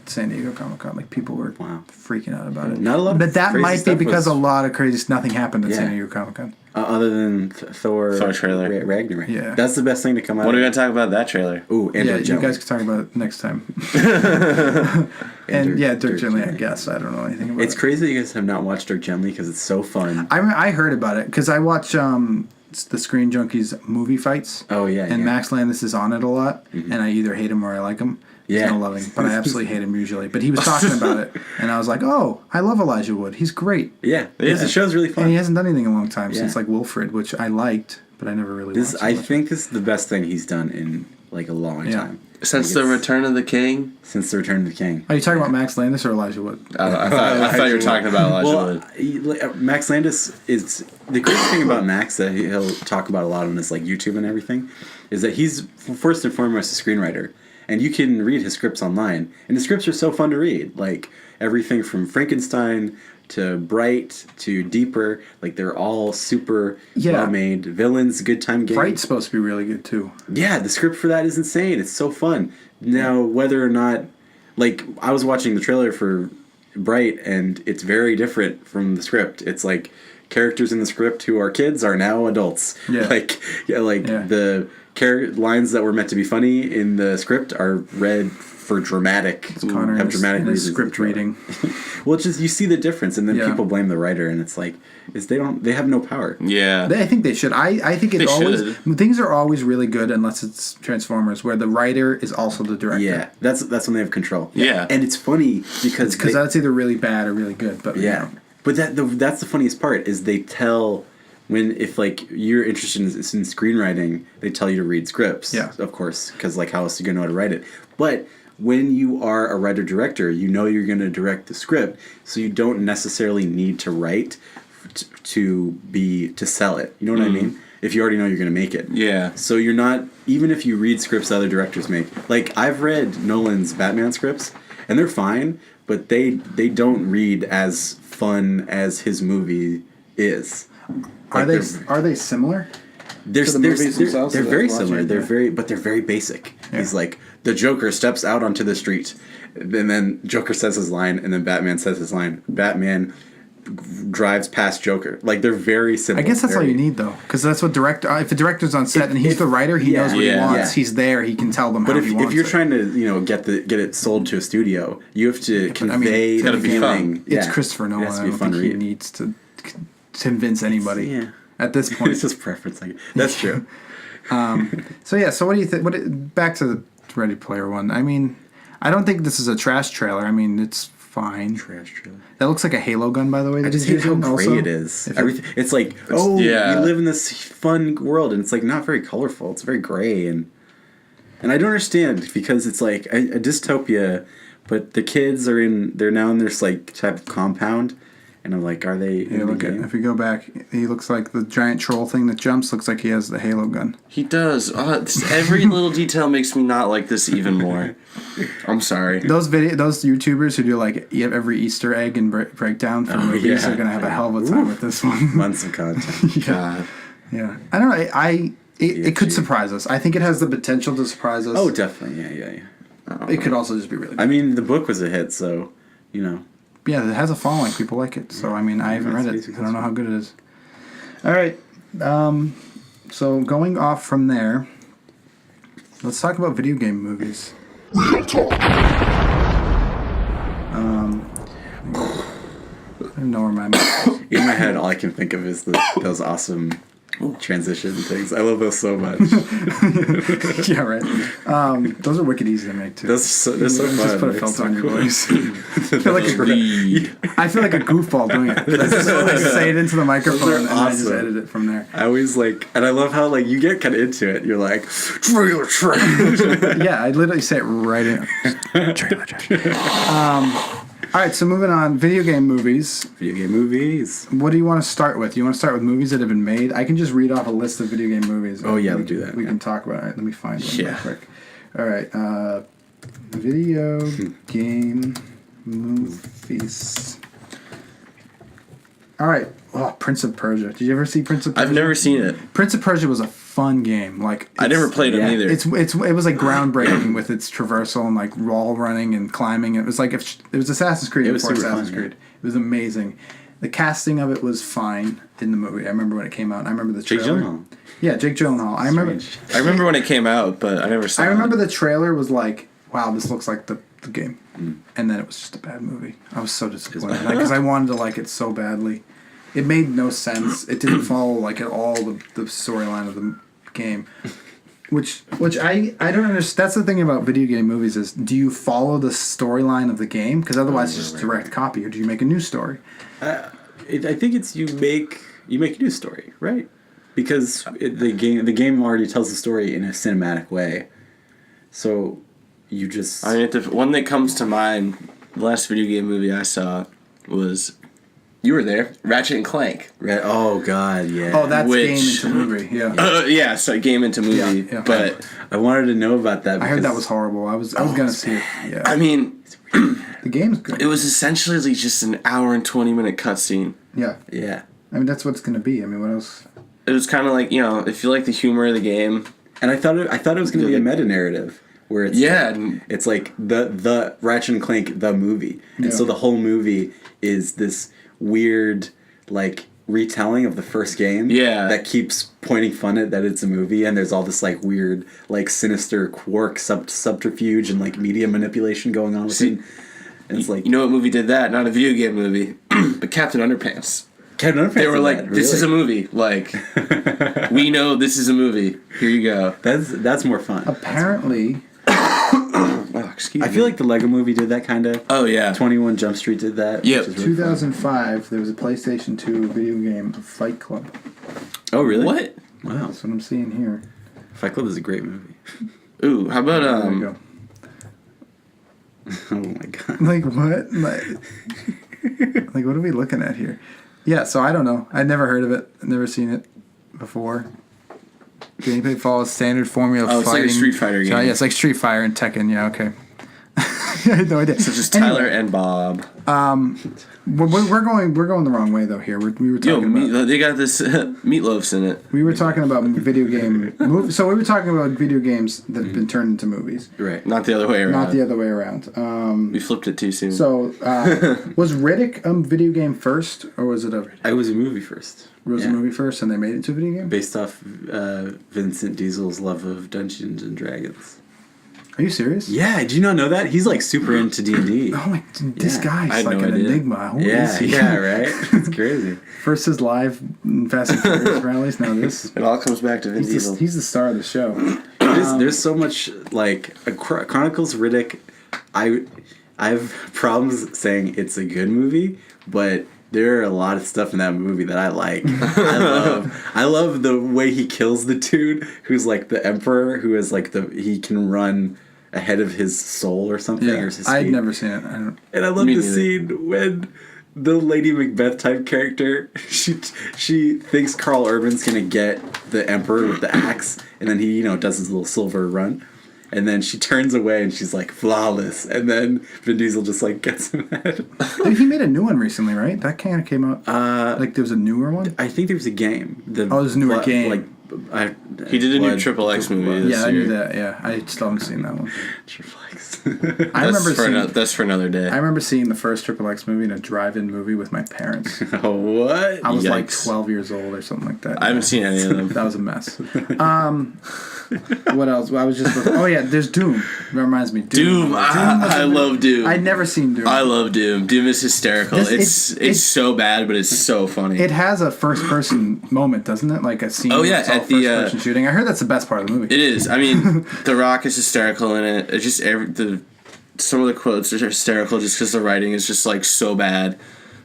Speaker 1: San Diego Comic Con. Like people were
Speaker 2: Wow.
Speaker 1: freaking out about it.
Speaker 2: Not a lot of
Speaker 1: but that
Speaker 2: crazy
Speaker 1: might be
Speaker 2: stuff
Speaker 1: because
Speaker 2: was-
Speaker 1: a lot of crazy nothing happened at
Speaker 2: Yeah.
Speaker 1: San Diego Comic Con.
Speaker 2: Other than Thor
Speaker 3: trailer.
Speaker 2: Ragnarok.
Speaker 1: Yeah.
Speaker 2: That's the best thing to come out.
Speaker 3: What are we
Speaker 2: of
Speaker 3: gonna talk about that trailer?
Speaker 2: Ooh, and
Speaker 1: Yeah,
Speaker 2: Dirk
Speaker 1: you
Speaker 2: Gently.
Speaker 1: guys can talk about it next time. And yeah, Dirk Gently, I guess. I don't know anything about
Speaker 2: It's
Speaker 1: it.
Speaker 2: crazy that you guys have not watched Dirk Gently because it's so fun.
Speaker 1: I heard about it because I watch the Screen Junkies movie fights.
Speaker 2: Oh, yeah,
Speaker 1: And
Speaker 2: yeah.
Speaker 1: Max Landis is on it a lot, and I either hate him or I like him.
Speaker 2: Yeah.
Speaker 1: There's no loving, but I absolutely hate him usually. But he was talking about it, and I was like, "Oh, I love Elijah Wood. He's great."
Speaker 2: Yeah, the show's really fun.
Speaker 1: And he hasn't done anything in a long time
Speaker 2: Yeah.
Speaker 1: since like Wilfred, which I liked, but I never really.
Speaker 2: This
Speaker 1: watched
Speaker 2: I
Speaker 1: so much.
Speaker 2: think this is the best thing he's done in like a long
Speaker 1: Yeah.
Speaker 2: time.
Speaker 3: Since
Speaker 2: Like,
Speaker 3: the
Speaker 2: it's-
Speaker 3: Return of the King.
Speaker 2: Since the Return of the King.
Speaker 1: Are you talking about Max Landis or Elijah Wood?
Speaker 3: I thought you were talking about Elijah Wood.
Speaker 2: Max Landis is the great thing about Max that he'll talk about a lot on his like YouTube and everything, is that he's first and foremost a screenwriter, and you can read his scripts online, and his scripts are so fun to read, like everything from Frankenstein to Bright to Deeper, like they're all super well made. Villains, Good Time Game.
Speaker 1: Bright's supposed to be really good too.
Speaker 2: Yeah, the script for that is insane. It's so fun. Now, whether or not, like, I was watching the trailer for Bright, and it's very different from the script. It's like characters in the script who are kids are now adults.
Speaker 1: Yeah.
Speaker 2: The lines that were meant to be funny in the script are read for dramatic.
Speaker 1: Connor
Speaker 2: have
Speaker 1: is
Speaker 2: dramatic
Speaker 1: in his
Speaker 2: reasons.
Speaker 1: script reading.
Speaker 2: Well, it's just you see the difference, and then
Speaker 1: Yeah.
Speaker 2: people blame the writer, and it's like, they have no power.
Speaker 3: Yeah.
Speaker 1: I think they should. I think it's
Speaker 3: They
Speaker 1: always
Speaker 3: should.
Speaker 1: things are always really good unless it's Transformers, where the writer is also the director.
Speaker 2: Yeah, that's when they have control.
Speaker 3: Yeah.
Speaker 2: And it's funny because
Speaker 1: because that's either really bad or really good. But
Speaker 2: yeah,
Speaker 1: you know.
Speaker 2: but that's the funniest part is they tell if like you're interested in screenwriting, they tell you to read scripts.
Speaker 1: Yeah.
Speaker 2: Of course, because like how else are you gonna know how to write it? But when you are a writer director, you know you're gonna direct the script, so you don't necessarily need to write to sell it. You know what I mean? If you already know you're gonna make it.
Speaker 3: Yeah.
Speaker 2: So you're not, even if you read scripts that other directors make. Like I've read Nolan's Batman scripts, and they're fine, but they don't read as fun as his movie is.
Speaker 1: Are
Speaker 2: Like,
Speaker 1: they similar?
Speaker 2: They're
Speaker 3: To the movies themselves
Speaker 2: they're
Speaker 3: that
Speaker 2: very
Speaker 3: I've watched,
Speaker 2: similar.
Speaker 3: yeah.
Speaker 2: They're very basic.
Speaker 1: Yeah.
Speaker 2: He's like, the Joker steps out onto the street, and then Joker says his line, and then Batman says his line. Batman drives past Joker. Like they're very similar.
Speaker 1: I guess that's all
Speaker 2: very-
Speaker 1: you need though, because that's what if the director's on set and he's the writer, he knows what he
Speaker 3: Yeah.
Speaker 1: wants.
Speaker 2: Yeah.
Speaker 1: He's there. He can tell them
Speaker 2: But
Speaker 1: how he
Speaker 2: if
Speaker 1: wants
Speaker 2: you're
Speaker 1: it.
Speaker 2: trying to get it sold to a studio, you have to convey
Speaker 3: it's gotta
Speaker 2: the
Speaker 3: be
Speaker 2: feeling.
Speaker 3: fun.
Speaker 1: It's
Speaker 2: Yeah.
Speaker 1: Christopher
Speaker 2: It
Speaker 1: Nolan.
Speaker 2: has to
Speaker 1: I
Speaker 2: be a
Speaker 1: don't
Speaker 2: fun
Speaker 1: think he
Speaker 2: read.
Speaker 1: needs to convince anybody.
Speaker 2: Yeah.
Speaker 1: At this point.
Speaker 2: It's just preference. That's true.
Speaker 1: So what do you think? Back to the Ready Player One. I mean, I don't think this is a trash trailer. I mean, it's fine.
Speaker 2: Trash trailer.
Speaker 1: That looks like a Halo gun, by the way.
Speaker 2: I just hate how gray it is. Everything. It's like, oh,
Speaker 3: yeah.
Speaker 2: we live in this fun world, and it's like not very colorful. It's very gray, and I don't understand because it's like a dystopia, but the kids they're now in this like type of compound, and I'm like, are they?
Speaker 1: Yeah, look at if you go back, he looks like the giant troll thing that jumps. Looks like he has the Halo gun.
Speaker 3: He does. Every little detail makes me not like this even more. I'm sorry.
Speaker 1: Those YouTubers who do like every Easter egg and breakdown for movies
Speaker 2: yeah.
Speaker 1: are gonna have a hell of a time with this one.
Speaker 2: months of content.
Speaker 3: God.
Speaker 1: Yeah, I don't know. It could surprise us. I think it has the potential to surprise us.
Speaker 2: Oh, definitely. Yeah.
Speaker 1: It could also just be really good.
Speaker 2: I mean, the book was a hit, so
Speaker 1: Yeah, it has a following. People like it. So, I mean, I haven't read it. I don't know how good it is. All right. So, going off from there, let's talk about video game movies.
Speaker 4: Real talk.
Speaker 1: I don't know where my mouse is.
Speaker 2: In my head, all I can think of is those awesome transition things. I love those so much.
Speaker 1: Yeah, right. Those are wicked easy to make too.
Speaker 2: They're so fun.
Speaker 1: Just put a
Speaker 2: They're
Speaker 1: filter
Speaker 2: so
Speaker 1: on your
Speaker 2: cool.
Speaker 1: voice. I feel like a goofball doing it. I just say it into the microphone and I just
Speaker 2: awesome.
Speaker 1: edit it from there.
Speaker 2: I always and I love how you get kind of into it. You're like, trailer trash.
Speaker 1: Yeah, I literally say it right in. Trailer trash. All right, so moving on, video game movies.
Speaker 2: Video game movies.
Speaker 1: What do you want to start with? You want to start with movies that have been made? I can just read off a list of video game movies.
Speaker 2: Oh, yeah, let's do that.
Speaker 1: We
Speaker 2: Yeah.
Speaker 1: can talk about it. All right, let me find one real
Speaker 3: Yeah.
Speaker 1: quick. All right, video game movies. All right, Prince of Persia. Did you ever see Prince of Persia?
Speaker 3: I've never seen it.
Speaker 1: Prince of Persia was a fun game.
Speaker 3: I never played it either.
Speaker 1: It was like groundbreaking with its traversal and like wall running and climbing. It was like it was Assassin's Creed
Speaker 2: It was
Speaker 1: before
Speaker 2: super
Speaker 1: Assassin's
Speaker 2: fun,
Speaker 1: Creed. It was amazing. The casting of it was fine in the movie. I remember when it came out. I remember the
Speaker 2: Jake
Speaker 1: trailer.
Speaker 2: Gyllenhaal.
Speaker 1: Yeah, Jake Gyllenhaal. I remember.
Speaker 2: Strange.
Speaker 3: I remember when it came out, but I never saw
Speaker 1: I
Speaker 3: it.
Speaker 1: remember the trailer was like, wow, this looks like the game, and then it was just a bad movie. I was so disappointed because I wanted to like it so badly. It made no sense. It didn't follow like at all the storyline of the game, which I don't understand. That's the thing about video game movies is, do you follow the storyline of the game? Because otherwise it's just direct copy, or do you make a new story?
Speaker 2: I think it's you make a new story, right? Because the game already tells the story in a cinematic way, so you just.
Speaker 3: I mean, the one that comes to mind, the last video game movie I saw was, you were there, Ratchet and Clank.
Speaker 2: Oh God, yeah.
Speaker 1: Oh, that's
Speaker 3: Which-
Speaker 1: game into movie. Yeah,
Speaker 3: Yeah, so game into movie.
Speaker 1: Yeah.
Speaker 3: But
Speaker 2: I wanted to know about that.
Speaker 1: I heard that
Speaker 2: because-
Speaker 1: was horrible. I was gonna see it. Yeah,
Speaker 3: I mean,
Speaker 1: the game's good.
Speaker 3: it was essentially just an hour and 20-minute cutscene.
Speaker 1: Yeah,
Speaker 2: Yeah,
Speaker 1: I mean that's what it's gonna be. I mean, what else?
Speaker 3: It was kind of like, if you like the humor of the game,
Speaker 2: and I thought it was going to be a meta narrative where it's it's like the Ratchet and Clank the movie, and so the whole movie is this weird retelling of the first game.
Speaker 3: Yeah.
Speaker 2: that keeps pointing fun at that it's a movie, and there's all this weird sinister quark subterfuge and media manipulation going on with it. And it's
Speaker 3: you know what movie did that? Not a video game movie, but Captain Underpants.
Speaker 2: Kevin Underpants
Speaker 3: They were
Speaker 2: did
Speaker 3: like,
Speaker 2: that,
Speaker 3: this is a
Speaker 2: really.
Speaker 3: movie. We know this is a movie. Here you go.
Speaker 2: That's more fun.
Speaker 1: Apparently,
Speaker 3: Oh, excuse me.
Speaker 2: I feel like the Lego Movie did that kind of.
Speaker 3: Oh, yeah.
Speaker 2: 21 Jump Street did that.
Speaker 3: Yep.
Speaker 2: which is really fun.
Speaker 1: 2005, there was a PlayStation 2 video game, Fight Club.
Speaker 2: Oh really?
Speaker 3: What?
Speaker 2: Wow.
Speaker 1: That's what I'm seeing here.
Speaker 2: Fight Club is a great movie.
Speaker 3: Ooh, how about,
Speaker 1: There we go.
Speaker 2: Oh my god.
Speaker 1: Like what? Like what are we looking at here? Yeah, so I don't know. I'd never heard of it. I've never seen it before. Gameplay follows standard formula
Speaker 3: Oh,
Speaker 1: of
Speaker 3: it's like a
Speaker 1: fighting.
Speaker 3: Street Fighter game.
Speaker 1: Yeah, it's like Street Fighter and Tekken. Yeah, okay. I had no idea.
Speaker 3: so just Tyler and Bob.
Speaker 1: We're going the wrong way though. Here we were talking about.
Speaker 3: They got this meatloafs in it.
Speaker 1: We were talking about video game movies. So we were talking about video games that have been turned into movies,
Speaker 2: Right.
Speaker 3: Not the other way around.
Speaker 1: not the other way around.
Speaker 3: We flipped it too soon.
Speaker 1: So was Riddick a video game first, or was it
Speaker 2: I was a movie first.
Speaker 1: a movie first, and they made it into a video game?
Speaker 2: Based off Vincent Diesel's love of Dungeons and Dragons.
Speaker 1: Are you serious?
Speaker 2: Yeah, did you not know that? He's super into D&D.
Speaker 1: Oh my! This
Speaker 2: Yeah.
Speaker 3: I
Speaker 1: guy's
Speaker 3: had
Speaker 1: like
Speaker 3: no
Speaker 1: an
Speaker 3: idea.
Speaker 1: enigma. Who
Speaker 2: Yeah,
Speaker 1: is he?
Speaker 2: yeah, right? It's crazy.
Speaker 1: First his live Fast and Furious rallies. Now this.
Speaker 3: It all comes back to Vin Diesel.
Speaker 1: He's the star of the show.
Speaker 2: There's so much Chronicles Riddick. I have problems saying it's a good movie, but there are a lot of stuff in that movie that I like. I love the way he kills the dude who's the emperor, who is he can run ahead of his soul or something, or his
Speaker 1: I'd
Speaker 2: speed.
Speaker 1: never seen it. I don't.
Speaker 2: And I love
Speaker 3: Me
Speaker 2: the
Speaker 3: neither.
Speaker 2: scene when the Lady Macbeth type character, she thinks Carl Urban's gonna get the emperor with the axe, and then he does his little silver run, and then she turns away and she's like flawless, and then Vin Diesel just gets him mad.
Speaker 1: Dude, he made a new one recently, right? That kind of came out. There was a newer one.
Speaker 2: I think there was a game.
Speaker 1: Oh, there's a newer game.
Speaker 3: He did a new Triple X movie this
Speaker 1: I
Speaker 3: year.
Speaker 1: knew that. Yeah, I still haven't seen that one.
Speaker 2: Triple X.
Speaker 3: That's for another day.
Speaker 1: I remember seeing the first Triple X movie in a drive-in movie with my parents.
Speaker 2: Oh, what?
Speaker 1: I was like
Speaker 3: Yikes.
Speaker 1: 12 years old or something like that.
Speaker 3: I haven't seen any of them.
Speaker 1: That was a mess. What else? I was just. Oh yeah, there's Doom. That reminds me.
Speaker 3: Doom. I love Doom.
Speaker 1: I'd never seen Doom.
Speaker 3: I love Doom. Doom is hysterical. It's so bad, but it's so funny.
Speaker 1: It has a first-person moment, doesn't it? Like a scene.
Speaker 3: Oh, yeah,
Speaker 1: it's all
Speaker 3: at the,
Speaker 1: first-person shooting. I heard that's the best part of the movie.
Speaker 3: It is. I mean, The Rock is hysterical in it. It's just some of the quotes are hysterical just because the writing is just like so bad.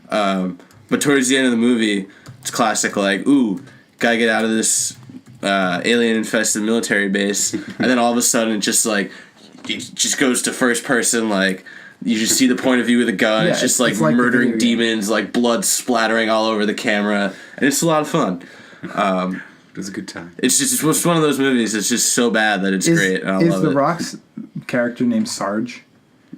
Speaker 3: But towards the end of the movie, it's classic like, ooh, gotta get out of this alien-infested military base, and then all of a sudden, it just goes to first person. Like you just see the point of view of the gun.
Speaker 1: Yeah,
Speaker 3: it's just like
Speaker 1: it's like the
Speaker 3: murdering
Speaker 1: video game.
Speaker 3: demons, like blood splattering all over the camera, and it's a lot of fun.
Speaker 2: It was a good time.
Speaker 3: It's one of those movies. It's just so bad that it's great. And I
Speaker 1: Is
Speaker 3: love
Speaker 1: The
Speaker 3: it.
Speaker 1: Rock's character named Sarge?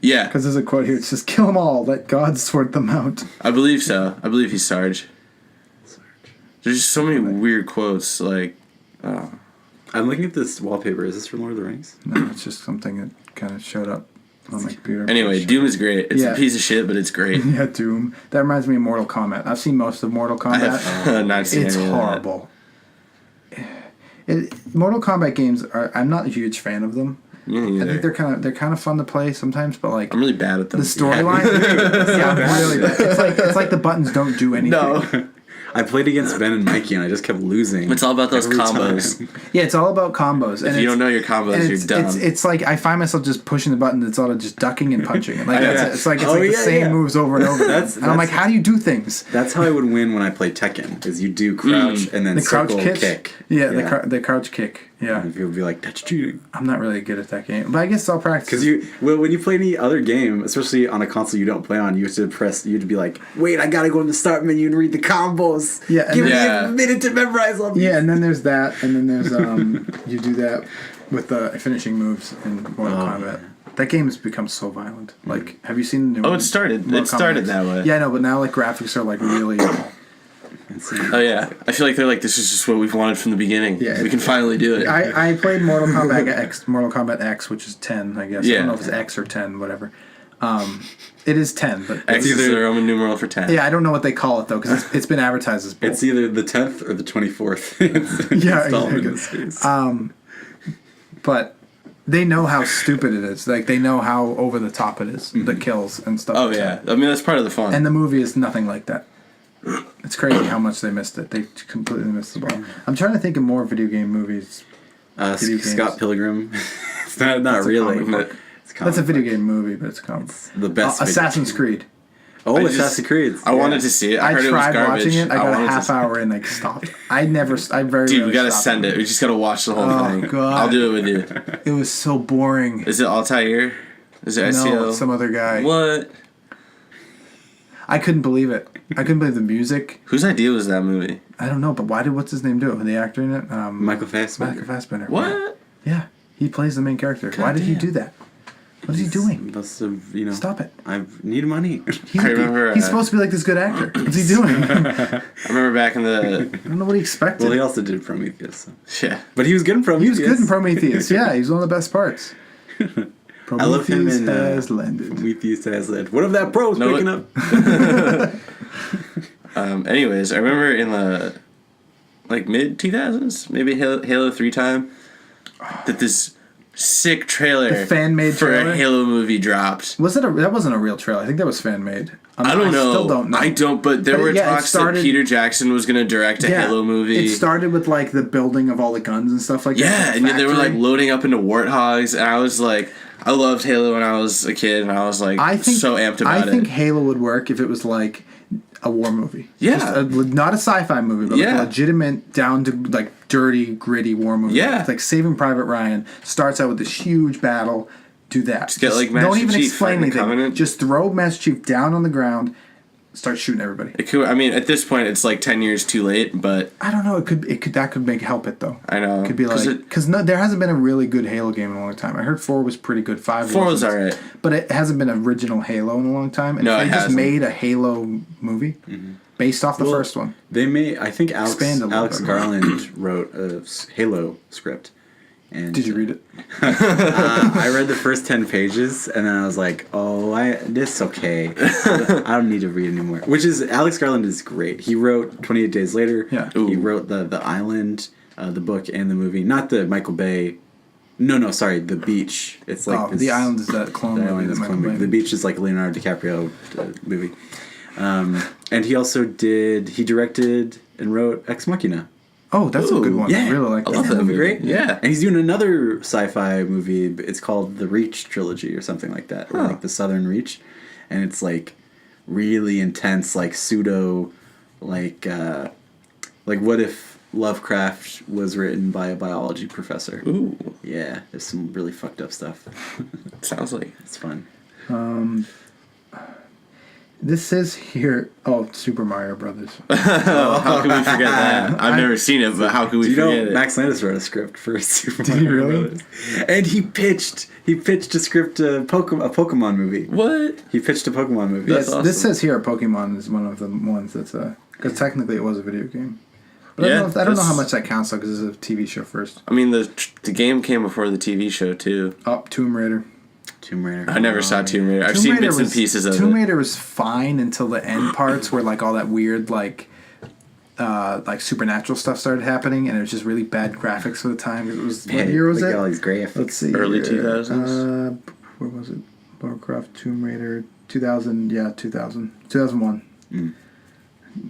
Speaker 3: Yeah,
Speaker 1: Because there's a quote here. It says, "Kill them all. Let God sort them out."
Speaker 3: I believe so. I believe he's Sarge. There's just so many weird quotes. Like,
Speaker 2: I'm looking at this wallpaper. Is this from Lord of the Rings?
Speaker 1: No, it's just something that kind of showed up on my computer.
Speaker 3: anyway, Doom is great. It's
Speaker 1: Yeah.
Speaker 3: a piece of shit, but it's great.
Speaker 1: Yeah, Doom. That reminds me of Mortal Kombat. I've seen most of Mortal
Speaker 3: I
Speaker 1: Kombat.
Speaker 3: have not seen
Speaker 1: It's
Speaker 3: any of that.
Speaker 1: horrible. Mortal Kombat games are. I'm not a huge fan of them.
Speaker 3: Me
Speaker 1: I
Speaker 3: neither.
Speaker 1: think they're kind of fun to play sometimes, but like
Speaker 3: I'm really bad at them.
Speaker 1: the storyline. Yeah, I'm really bad. It's like the buttons don't do anything.
Speaker 3: No.
Speaker 2: I played against Ben and Mikey, and I just kept losing.
Speaker 3: It's all about those
Speaker 2: every
Speaker 3: combos.
Speaker 2: time.
Speaker 1: Yeah, it's all about combos. And
Speaker 3: If you don't know your combos,
Speaker 1: and
Speaker 3: you're dumb.
Speaker 1: It's like I find myself just pushing the button. It's all just ducking and punching. Like
Speaker 2: Yeah.
Speaker 1: it's like
Speaker 2: Oh,
Speaker 1: the
Speaker 2: yeah,
Speaker 1: same
Speaker 2: yeah.
Speaker 1: moves over and over. And I'm like, how do you do things?
Speaker 2: That's how I would win when I play Tekken. Is you do crouch and then
Speaker 1: The crouch
Speaker 2: circle
Speaker 1: kick.
Speaker 2: kick.
Speaker 1: Yeah, the crouch kick. Yeah,
Speaker 2: And people would be like, "That's cheating."
Speaker 1: I'm not really good at that game, but I guess it's all practice.
Speaker 2: Because when you play any other game, especially on a console you don't play on, you have to press. You'd be like, "Wait, I gotta go in the start menu and read the combos.
Speaker 1: Yeah, and
Speaker 2: give me
Speaker 3: then-
Speaker 2: a minute to memorize them."
Speaker 1: Yeah, and then there's that, and then there's you do that with the finishing moves in Mortal Kombat. That game has become so violent. Like, have you seen the new?
Speaker 3: Oh,
Speaker 1: one?
Speaker 3: it started
Speaker 1: Mortal
Speaker 3: that
Speaker 1: Kombat.
Speaker 3: way.
Speaker 1: Yeah, I know, but now like graphics are like really.
Speaker 3: Oh yeah, I feel like they're like, this is just what we've wanted from the beginning.
Speaker 1: Yeah,
Speaker 3: we can finally do it.
Speaker 1: I played Mortal Kombat X, which is 10, I guess. I
Speaker 3: Yeah.
Speaker 1: don't know if it's X or 10, whatever. It is 10, but
Speaker 3: X is the Roman numeral for 10.
Speaker 1: yeah, I don't know what they call it though, because it's been advertised as both.
Speaker 2: It's either the 10th or the 24th.
Speaker 1: Yeah,
Speaker 2: installment in
Speaker 1: exactly.
Speaker 2: this case.
Speaker 1: But they know how stupid it is. Like they know how over the top it is, the kills and stuff.
Speaker 3: Oh
Speaker 1: like
Speaker 3: yeah,
Speaker 1: that.
Speaker 3: I mean that's part of the fun.
Speaker 1: And the movie is nothing like that. It's crazy how much they missed it. They completely missed the ball. I'm trying to think of more video game movies. Video games.
Speaker 2: Scott Pilgrim. It's not
Speaker 1: That's a
Speaker 2: really,
Speaker 1: comic
Speaker 2: but
Speaker 1: book.
Speaker 2: it's
Speaker 1: That's a
Speaker 2: comic
Speaker 1: video
Speaker 2: book.
Speaker 1: game movie, but it's a comic.
Speaker 2: The best. video
Speaker 1: Assassin's
Speaker 2: game.
Speaker 1: Creed.
Speaker 2: Oh,
Speaker 3: I just-
Speaker 2: Assassin's Creed.
Speaker 3: I wanted to see it. I
Speaker 1: I
Speaker 3: heard it was
Speaker 1: tried
Speaker 3: garbage.
Speaker 1: watching it. I got a
Speaker 3: wanted to
Speaker 1: half
Speaker 3: see-
Speaker 1: hour and like stopped. I very
Speaker 3: Dude,
Speaker 1: rarely
Speaker 3: we gotta
Speaker 1: stop
Speaker 3: send it. We just gotta watch the whole
Speaker 1: Oh,
Speaker 3: thing.
Speaker 1: God.
Speaker 3: I'll do it with you.
Speaker 1: It was so boring.
Speaker 3: Is it Altair? Is it SEO?
Speaker 1: No, it's some other guy.
Speaker 3: What?
Speaker 1: I couldn't believe it. I couldn't believe the music.
Speaker 3: Whose idea was that movie?
Speaker 1: I don't know, but what's his name do? The actor in it?
Speaker 2: Michael Fassbender.
Speaker 1: Michael Fassbender.
Speaker 3: What?
Speaker 1: Yeah, he plays the main character. Why did he
Speaker 3: damn.
Speaker 1: do that? What is he doing?
Speaker 2: Must have,
Speaker 1: Stop it.
Speaker 2: I need money.
Speaker 1: He's,
Speaker 3: I remember,
Speaker 1: he's supposed to be like this good actor. What's he doing? I
Speaker 3: I remember back in the
Speaker 1: don't know what he expected.
Speaker 2: Well, he also did Prometheus. So.
Speaker 3: yeah.
Speaker 2: But he was good in
Speaker 1: He
Speaker 2: Prometheus.
Speaker 1: was good in Prometheus. Yeah, he was one of the best parts.
Speaker 2: I love him
Speaker 1: Prometheus
Speaker 2: in
Speaker 1: has landed.
Speaker 2: Prometheus has led. What if that pro's
Speaker 3: No,
Speaker 2: picking
Speaker 3: it-
Speaker 2: up?
Speaker 3: Anyways, I remember in the like mid 2000s, maybe Halo 3 time, that this sick trailer
Speaker 1: The fan-made
Speaker 3: for
Speaker 1: trailer?
Speaker 3: a Halo movie dropped.
Speaker 1: Was it that wasn't a real trailer? I think that was fan made.
Speaker 3: I don't know.
Speaker 1: Still don't know.
Speaker 3: I don't. But there
Speaker 1: But
Speaker 3: were
Speaker 1: yeah, it
Speaker 3: talks
Speaker 1: started-
Speaker 3: that Peter Jackson was going to direct a Halo movie.
Speaker 1: It started with like the building of all the guns and stuff like that.
Speaker 3: Yeah,
Speaker 1: the
Speaker 3: and they were like
Speaker 1: factory.
Speaker 3: loading up into warthogs, and I was like, I loved Halo when I was a kid, and I was like, so amped about it.
Speaker 1: I think Halo would work if it was like a war movie.
Speaker 3: Yeah.
Speaker 1: Just not a sci-fi movie, but like
Speaker 3: Yeah.
Speaker 1: a legitimate, down to like dirty, gritty war movie.
Speaker 3: Yeah.
Speaker 1: It's like Saving Private Ryan starts out with this huge battle. Do that.
Speaker 3: Just get, like, Master
Speaker 1: don't even
Speaker 3: Chief
Speaker 1: explain
Speaker 3: fighting the
Speaker 1: anything.
Speaker 3: Covenant.
Speaker 1: Just throw Master Chief down on the ground, start shooting everybody.
Speaker 3: It could, I mean, at this point, it's like 10 years too late, but
Speaker 1: I don't know. It could that could make help it though.
Speaker 3: I know.
Speaker 1: It could be like because there hasn't been a really good Halo game in a long time. I heard 4 was pretty good. 5
Speaker 3: 4 was
Speaker 1: wasn't.
Speaker 3: alright.
Speaker 1: But it hasn't been an original Halo in a long time. And
Speaker 3: No,
Speaker 1: if
Speaker 3: it
Speaker 1: they just
Speaker 3: hasn't.
Speaker 1: made a Halo movie, based off the
Speaker 2: Well,
Speaker 1: first one.
Speaker 2: They may. I think
Speaker 1: Expand a little
Speaker 2: Alex
Speaker 1: bit.
Speaker 2: Garland wrote a Halo script. And
Speaker 1: Did you read it?
Speaker 2: I read the first 10 pages, and then I was like, "Oh, this okay. I don't need to read anymore." Which is Alex Garland is great. He wrote 28 Days Later.
Speaker 1: Yeah.
Speaker 2: He wrote the Island, the book and the movie. Not the Michael Bay. No, sorry, The Beach. It's like this,
Speaker 1: The Island is that clone
Speaker 2: The
Speaker 1: movie
Speaker 2: Island
Speaker 1: that
Speaker 2: is
Speaker 1: Michael
Speaker 2: clone movie.
Speaker 1: Bay
Speaker 2: The
Speaker 1: made.
Speaker 2: Beach is like a Leonardo DiCaprio movie. And he also he directed and wrote Ex Machina.
Speaker 1: Oh, that's a good one.
Speaker 2: Yeah,
Speaker 1: I really like
Speaker 3: I
Speaker 1: that.
Speaker 3: love
Speaker 2: Isn't
Speaker 3: that movie.
Speaker 2: great?
Speaker 3: Yeah.
Speaker 2: And he's doing another sci-fi movie. It's called The Reach Trilogy or something like that, or like the Southern Reach, and it's like really intense, like pseudo, like what if Lovecraft was written by a biology professor?
Speaker 3: Ooh,
Speaker 2: Yeah, there's some really fucked up stuff.
Speaker 3: sounds like.
Speaker 2: It's fun.
Speaker 1: This says here, Super Mario Brothers.
Speaker 3: Oh, how can we forget that? I've never seen it, but how can we
Speaker 2: Do you
Speaker 3: forget
Speaker 2: know
Speaker 3: it?
Speaker 2: Max Landis wrote a script for Super
Speaker 1: Did he
Speaker 2: Mario
Speaker 1: really?
Speaker 2: Brothers. And he pitched a script a Pokemon movie.
Speaker 3: What?
Speaker 2: He pitched a Pokemon movie.
Speaker 3: That's awesome.
Speaker 1: This says here Pokemon is one of the ones that's because technically it was a video game. But
Speaker 3: Yeah,
Speaker 1: I don't know how
Speaker 3: that's-
Speaker 1: much that counts though because it's a TV show first.
Speaker 3: I mean, the game came before the TV show too.
Speaker 1: Tomb Raider.
Speaker 2: Tomb Raider.
Speaker 3: I never saw Tomb Raider. I've
Speaker 1: Tomb
Speaker 3: seen
Speaker 1: Raider
Speaker 3: bits and
Speaker 1: was-
Speaker 3: pieces of
Speaker 1: Tomb
Speaker 3: it.
Speaker 1: Raider was fine until the end parts where like all that weird like supernatural stuff started happening and it was just really bad graphics for the time. It was what year was
Speaker 2: Look
Speaker 1: it?
Speaker 2: at all these graphics.
Speaker 1: Let's see.
Speaker 3: Early
Speaker 1: here.
Speaker 3: 2000s?
Speaker 1: Where was it? Warcraft, Tomb Raider, 2000. Yeah, 2001.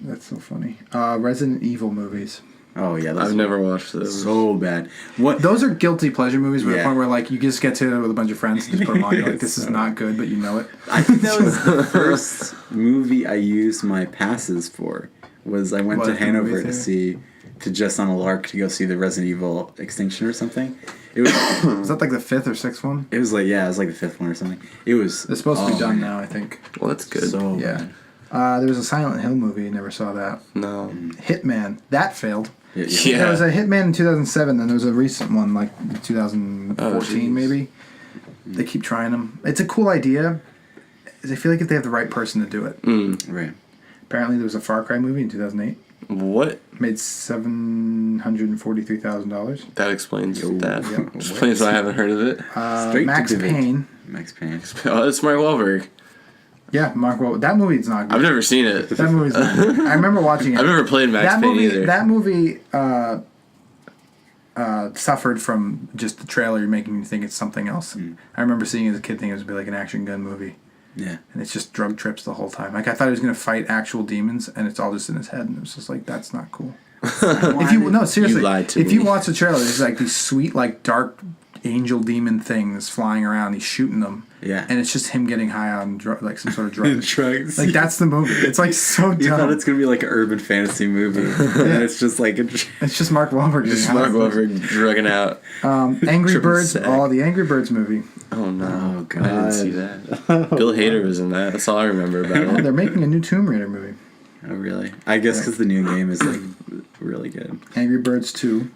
Speaker 1: That's so funny. Resident Evil movies.
Speaker 2: Oh yeah, those
Speaker 3: I've never watched those.
Speaker 2: so bad. What?
Speaker 1: Those are guilty pleasure movies. Where the
Speaker 2: Yeah.
Speaker 1: point where like you just get to it with a bunch of friends and just put them on. You're like, this is
Speaker 2: So-
Speaker 1: not good, but you know it.
Speaker 2: I think that was the first movie I used my passes for. Was I went
Speaker 1: What,
Speaker 2: to
Speaker 1: at the
Speaker 2: Hanover
Speaker 1: movie
Speaker 2: to
Speaker 1: theater?
Speaker 2: just on a lark to go see the Resident Evil Extinction or something. It was
Speaker 1: Is that like the fifth or sixth one?
Speaker 2: it was like the fifth one or something. It was
Speaker 1: It's supposed to be done
Speaker 2: man.
Speaker 1: now, I think.
Speaker 3: Well, that's good.
Speaker 2: So
Speaker 1: Yeah.
Speaker 2: bad.
Speaker 1: There was a Silent Hill movie. Never saw that.
Speaker 3: No.
Speaker 1: Hitman. That failed.
Speaker 3: Yeah.
Speaker 1: There was a Hitman in 2007, then there was a recent one, like 2014
Speaker 3: jeez.
Speaker 1: maybe. They keep trying them. It's a cool idea. I feel like if they have the right person to do it.
Speaker 2: Right.
Speaker 1: Apparently there was a Far Cry movie in 2008.
Speaker 3: What?
Speaker 1: Made $743,000.
Speaker 3: That explains that.
Speaker 1: Yep.
Speaker 3: Explains why I haven't heard of it.
Speaker 2: Straight
Speaker 1: Max
Speaker 2: to video.
Speaker 1: Payne.
Speaker 2: Max Payne.
Speaker 3: Oh, it's Mark Wahlberg.
Speaker 1: Yeah, Mark Wahlberg. That movie's not good.
Speaker 3: I've never seen it.
Speaker 1: That movie's not good. I remember watching it.
Speaker 3: I've never played Max
Speaker 1: that
Speaker 3: Payne
Speaker 1: movie,
Speaker 3: either.
Speaker 1: That movie suffered from just the trailer making you think it's something else. I remember seeing it as a kid thinking it was going to be like an action gun movie.
Speaker 2: Yeah.
Speaker 1: And it's just drug trips the whole time. Like I thought he was going to fight actual demons, and it's all just in his head. And it was just like, that's not cool. If you seriously,
Speaker 3: You lied to
Speaker 1: if you
Speaker 3: me.
Speaker 1: watch the trailer, there's like these sweet like dark angel demon things flying around. He's shooting them.
Speaker 2: Yeah.
Speaker 1: And it's just him getting high on like some sort of drug.
Speaker 2: Drugs.
Speaker 1: Like that's the movie. It's like so
Speaker 2: You thought
Speaker 1: dumb.
Speaker 2: it's gonna be like an urban fantasy movie, and it's just like
Speaker 1: It's just Mark Wahlberg.
Speaker 3: Just
Speaker 1: getting high
Speaker 3: Mark
Speaker 1: on drugs.
Speaker 3: Wahlberg drugging out.
Speaker 1: Angry
Speaker 3: Triple
Speaker 1: Birds.
Speaker 3: sec.
Speaker 1: Oh, the Angry Birds movie.
Speaker 3: Oh no!
Speaker 2: Oh,
Speaker 3: I didn't
Speaker 2: God.
Speaker 3: see that. Bill Hader was in that. That's all I remember
Speaker 1: Oh,
Speaker 3: about it.
Speaker 1: they're making a new Tomb Raider movie.
Speaker 2: oh really? I guess because the new game is like really good.
Speaker 1: Angry Birds 2.